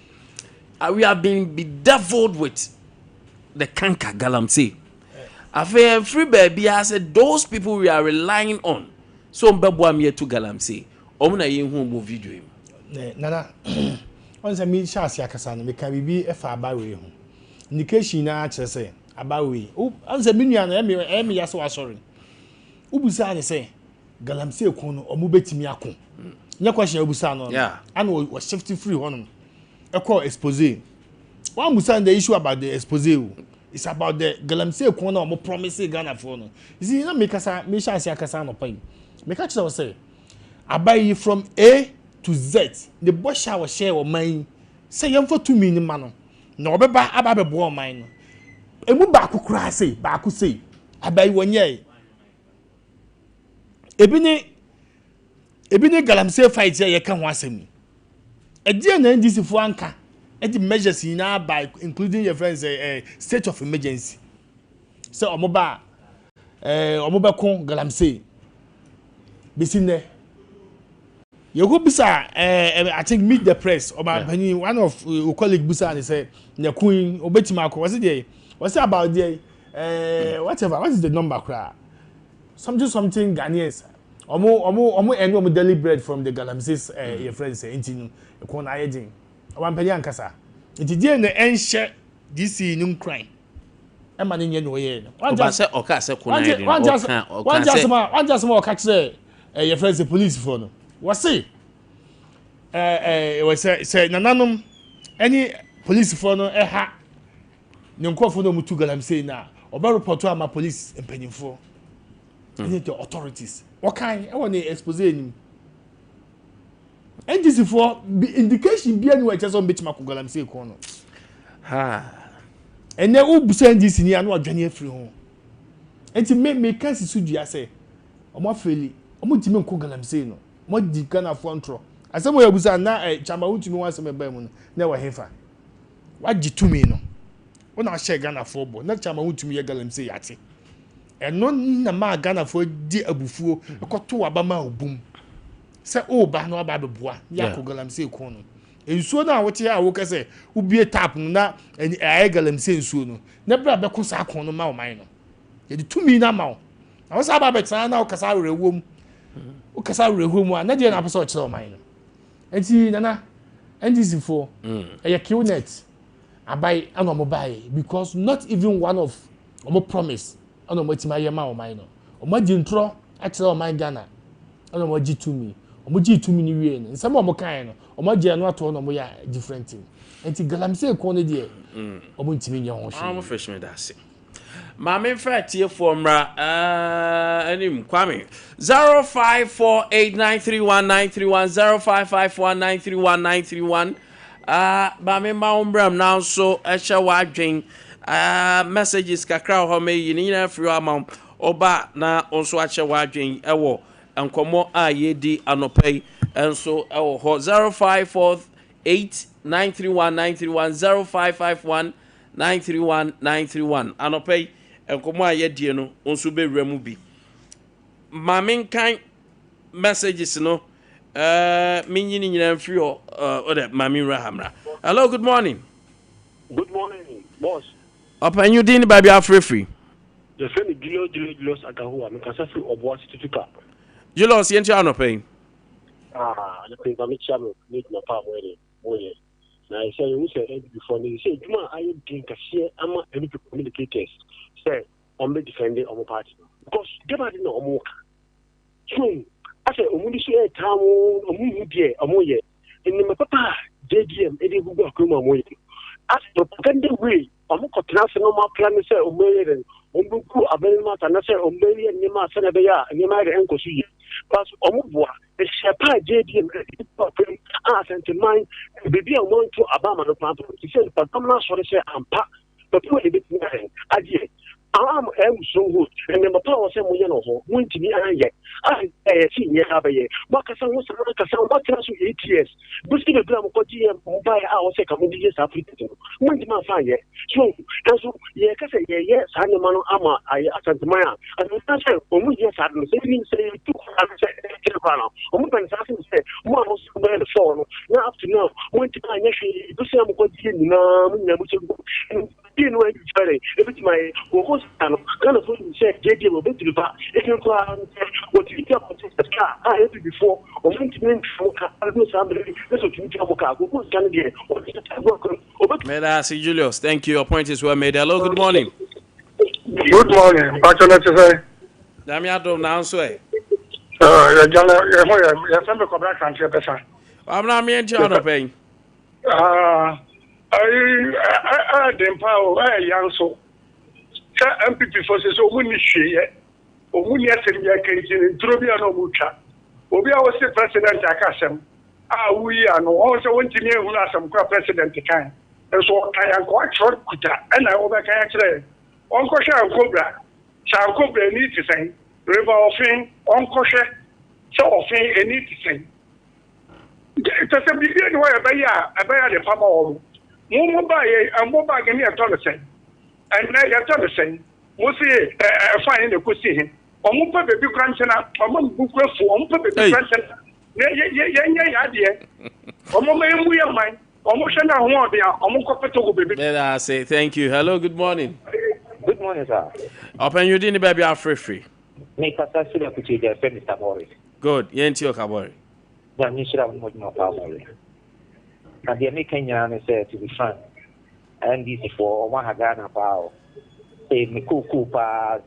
A: we have been bedeviled with the canker galamsey afa free baby I said those people we are relying on so mbebo am here to galamsey omna ye hu mo video im
G: nana on say me chance yakasa no me ka bibi e fa ba we hu indication na kire say abawe anse minua na emi ya so asori ubusa ne say galamsey ko no omo betimi akon nya question ubusa no and we shifting free hono e call expose one busa the issue about the expose it's about the galamsey ko no omo promise Ghana for no you see na make chance akasa no pai make catch say abayi from A to Z the boy shall share o man say yam for 2 minutes man no obeba aba bo o man no emu ba kokura say ba ko say abayi wonye ebi ne galamsey fight ye ka ho asem e die na ndisi fo anka e di measures na by including your friends state of emergency so omoba kon galamsey bisine you go bisa I think meet the press or my one of colleague busa and say na queen obetima ko was it about there whatever what is the number cra something Ghanaians omo eno deliberate from the galamsey's your friends say intinu ko na yedin one penny ankasa it dey na enhye this num crime e ma nye no ye
A: one just say oka say ko na yedin
G: one just ma oka say your friends the police for no wasi we say nananom any police for no ha nyankofo no mutu galamsey na oba report ama police empanimfo any the authorities what kind e won expose enim NDC for indication bi anywhere just on betima ko galamsey ko no ene ubusa NDC ni anu adwane afiri ho enti me kan sisu dua say omo feli omo ntimi nko galamsey no mo di Ghana for ntro asemo ya busa na chamba untimi wansem ba mu no na wa hefa wagitumi no wona share Ghana for bo na chamba untimi ya galamsey yate eno na ma Ghana for di abufuo ekoto abama obum se o ba no aba beboa ya ko galamsey ko no ensuo na wote ya wo kase ubie tap na aye galamsey ensuo no na bra be ko sa ko no ma o man no ye di tumi na ma o na wo sa ba betra na o kasa rewom o kasa rewom a na de na pese o kire o man no enti nana NDC for e QNet abai ano mo bai because not even one of omo promise ano mo tima ye ma o man no omo di ntro a kire o man Ghana ano mo gi tumi omo gi tumi ni wie no nsem omo kan no omo gi anu ato no mo ya different thing enti galamsey ko no de omo ntimi nye ho hwe
A: omo fresh me da se ma me fa tie for mra anim Kwame 0548931931 ba me ma umbram now so ehye wadwen messages kakra ho me yin na free amount oba na onso ahye wadwen ewo enkomo a yedi anopai enso ewo ho 0548931931 anopai enkomo a yedi no onso bewura mu bi maminkan messages no minyini nyina free ode maminra hamra. Hello, good morning.
H: Good morning, boss.
A: Open you din baby free.
H: The friend Julius Agahu, I'm can say Obo certificate.
A: Julius yenti ano pay.
H: The thing that makes you make my power way. Now I say you say before me say Juma I drink a share ama any communicators. Say on be defending on party. Because they don't know omo. So I say omo di share time omo die omo ye. In my papa JDM e dey go akoma omo ye. As propaganda way omo kotrase no ma plan say omo ye omo ku abenma ta na say omo ye ni ma se na be ya ni ma re enkosu ye. But omo boa e shepa JDM e problem sentiment baby I want to abama no plan to say the governor sorry say ampa but we dey be adie am so good and the power say mo ye no ho mo ntimi anye see nye abaye makasa wo sa makasa wo tra so 8 years busi be bla mo ko die mo buy a say ka mo die sa africa mo ntimi afa ye so ye ka say ye sa ne ma no ama aye asantema and na say o mo ye sa no say ni say tu say o mo pen sa say mo ho so be the phone now up to now mo ntimi anye hwe busi mo ko die ni na mo nya mo che you know every my go kind of food say JD will be to the back. If you go what you tell the car, I had before, or went to name I do somebody, that's what you tell Moka, who can get or
A: Julius, thank you. Your point is well made. Hello, good morning.
I: Good morning. Patronat say.
A: Damiado now so eh.
I: You're from the Cobra country, better.
A: I'm not me and John paying.
I: I didn't power, young so. MPP forces, so when you see it, or when you send your case in Trubia no Mucha. Obi was the president, Akasem. We are no also want to know who are some president kind. And so I am quite short, and I over can actually. Uncle Shall Cobra. Shall Cobra need to say. River of Fame, Uncle Shall. So often, and need to say. It's a big way I buy the farmer. More buy and more bag in a ton of saying. And now you're done the same. We'll see fine the pussy. Or more baby grandson, or more book for baby grandson. Yeah, idea. Or more we are mine. Almost an hour there, almost to baby.
A: Let us say thank you. Hello, good morning.
J: Good morning, sir.
A: Open you didn't baby are free.
J: Make us a student to the Mr. Morris.
A: Good. Yentio Kabori.
J: Then you should have much more power. And the American Yan said to be frank. And this is for one Hagana power. Say, me cuckoo,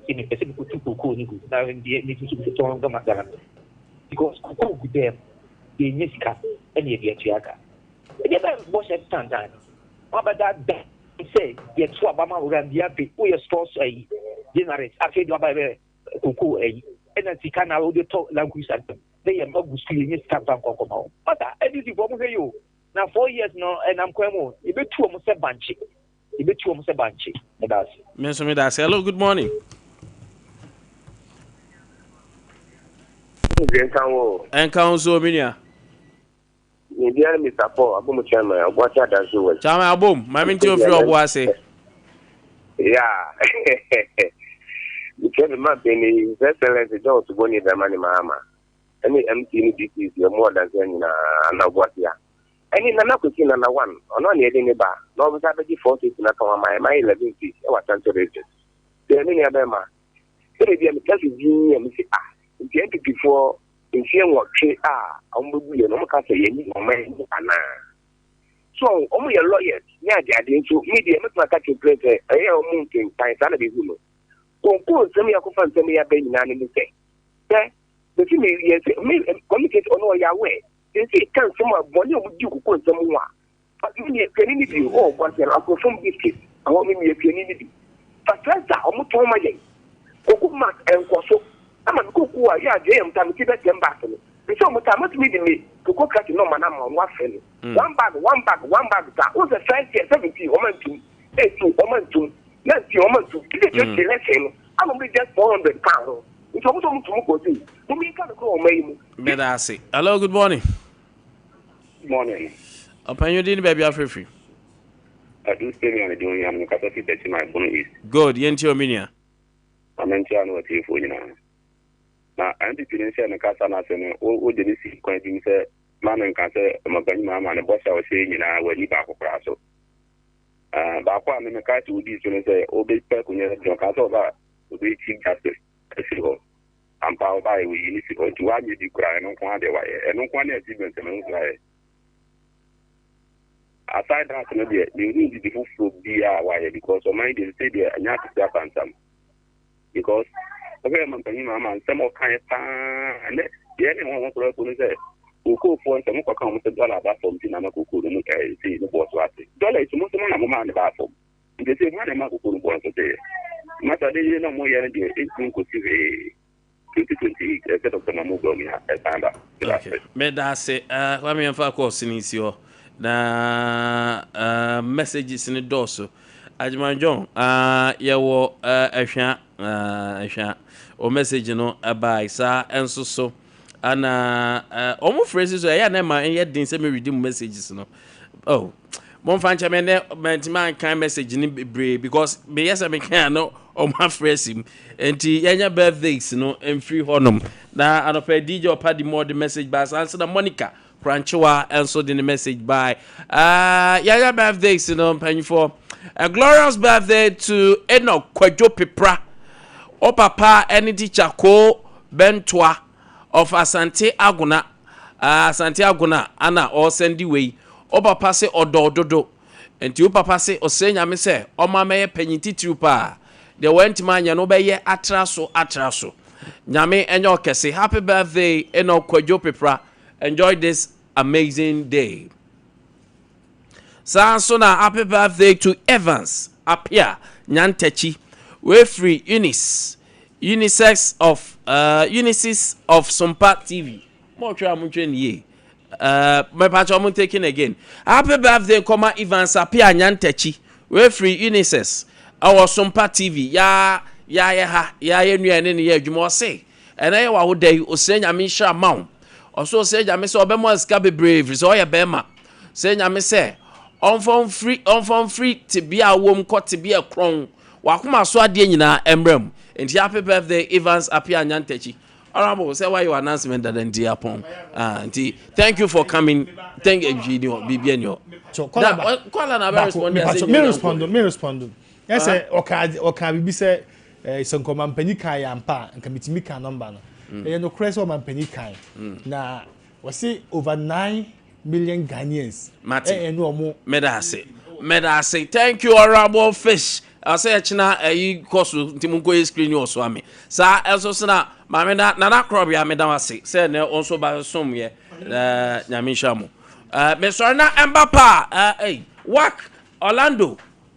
J: see me specific cuckoo, now in the need to turn them at them. Because cuckoo with them, the Niska, and the Tiaga. They never wash at time. What about that? Say, the Swabama will be happy. We are stores a generate. I said, by cuckoo, and then she can now the talk language at them. They are not good in this camp and Kokomo. But anything for you. Now 4 years now, and I'm Quemo. You bet 2 almost a banshee. You bet 2 almost a banshee.
A: Hello, good morning. And Council Minia.
K: Indiana Mr. Paul, I'm going to tell my watch out as well.
A: Chama boom, my minty of your was
K: yeah. You tell the man, Penny, that's the job to go near the money, Mama. Any empty is more than any what ya. Any nana could see number one, or not near any bar, nor was I the 40s in my 11 feet, or temperature. There are many other man. So if you are telling you, and say, if you enter before, in seeing what tree I'm with you, no can say any moment. So, only a lawyer, yeah, I didn't so media, not catch a plate, a year or mountain, time, Saturday, who go, send me a coupon, send me a baby, and anything. There, the thing is, communicate on all your way. They say, can someone body with you go someone? But you need a community or once and I'll go from this case. I want me a community. But that's almost all my day. Cocoa and Cosso. I'm a cuckoo, yeah, Jam, time to keep them back to me. Before much I must meet me to cook at no man, I'm one friend. One bag. That was a 70 woman to 80 woman to 90 woman to get your election. I'm only just 400 pounds. It's almost to go to. You mean, can't go, maybe.
A: Medasi. Hello, good morning.
K: Morning.
A: Upon you didn't baby are free.
K: I do stay on the doing. I'm capacity that my bonus.
A: Good, Yentio Minia.
K: I'm in China with you for you now. Now, I'm the financial and Casana and all the DC quenching say, man and cancer, my Mama and the boss I was saying, you know, when you back of Praso. But I'm in the car to this when I say, oh, big perk when you're drunk out of that, to be chief justice. I'm powered by we need to go to one you cry and no one and no one achievement and cry. Aside that, you need to be full DIY because of my day say there and you have to step on some. Because okay, Mama, some of kind and the anyone wants to say, who go for some more come with $1 from Tinamaku couldn't see the boss was it. Dollar is most of my man about them. They say, one amount of couldn't want to say. Matter, they know more than 18 could see 2020 instead of the Namugomi at Tanda.
A: Medase, let me have course in your messages in the dorsal. Ajman John, yawo ehwa o message no abai sa enso so ana omo phrases so ya na ma en din se me read messages no oh mon fan cha me ne man kind message ni bre because me yes me kan no o ma phrase him enti yanya birthdays no en free honum na anopa DJ opa di more the message by answer na Monica Pranchua enso the message by yanya birthdays no pan for a glorious birthday to Enoch Kwadwo Pepra. O papa any teacher ko Bentwa of Asante Aguna. Asante Aguna ana o sendi way. O papa se odododo. Enti o papa se o senya me se o ma me panyiti trupa. the went man ya no be ye atraso nyame enyo kese happy birthday eno kwadwo pepra enjoy this amazing day so na happy birthday to Evans Apia Nyantechi we free Unisex of Sompa TV mo twa mo twa nie my patch I'm taking again happy birthday comma Evans Apia Nyantechi we free Unisex our Sompa TV ya nuane ne ya adwuma ose ena ye wa ho dai ose nyame hya mawo oso ose nyame se obemo ska bebrave so ye bema se nyame se on from free to be a wom ko to be a kron wakoma so ade nyina embrem enti happy birthday Evans Apia Nyantechi honorable say why your announcement that ndi upon enti thank you for coming thank you bibia nyo
G: so call na respond me respond yes oka bibi say sonko mampani kan ya mpa nka mitimi kan number no no crazy o mampani kan na wasi over 9 million Ghanaians no omo
A: medase thank you honorable fish I say china course ntimunko screen you so ame sa also na mame na krobia me dawase say na onso ba som ye nyame hwamu me sorry na embapa work Orlando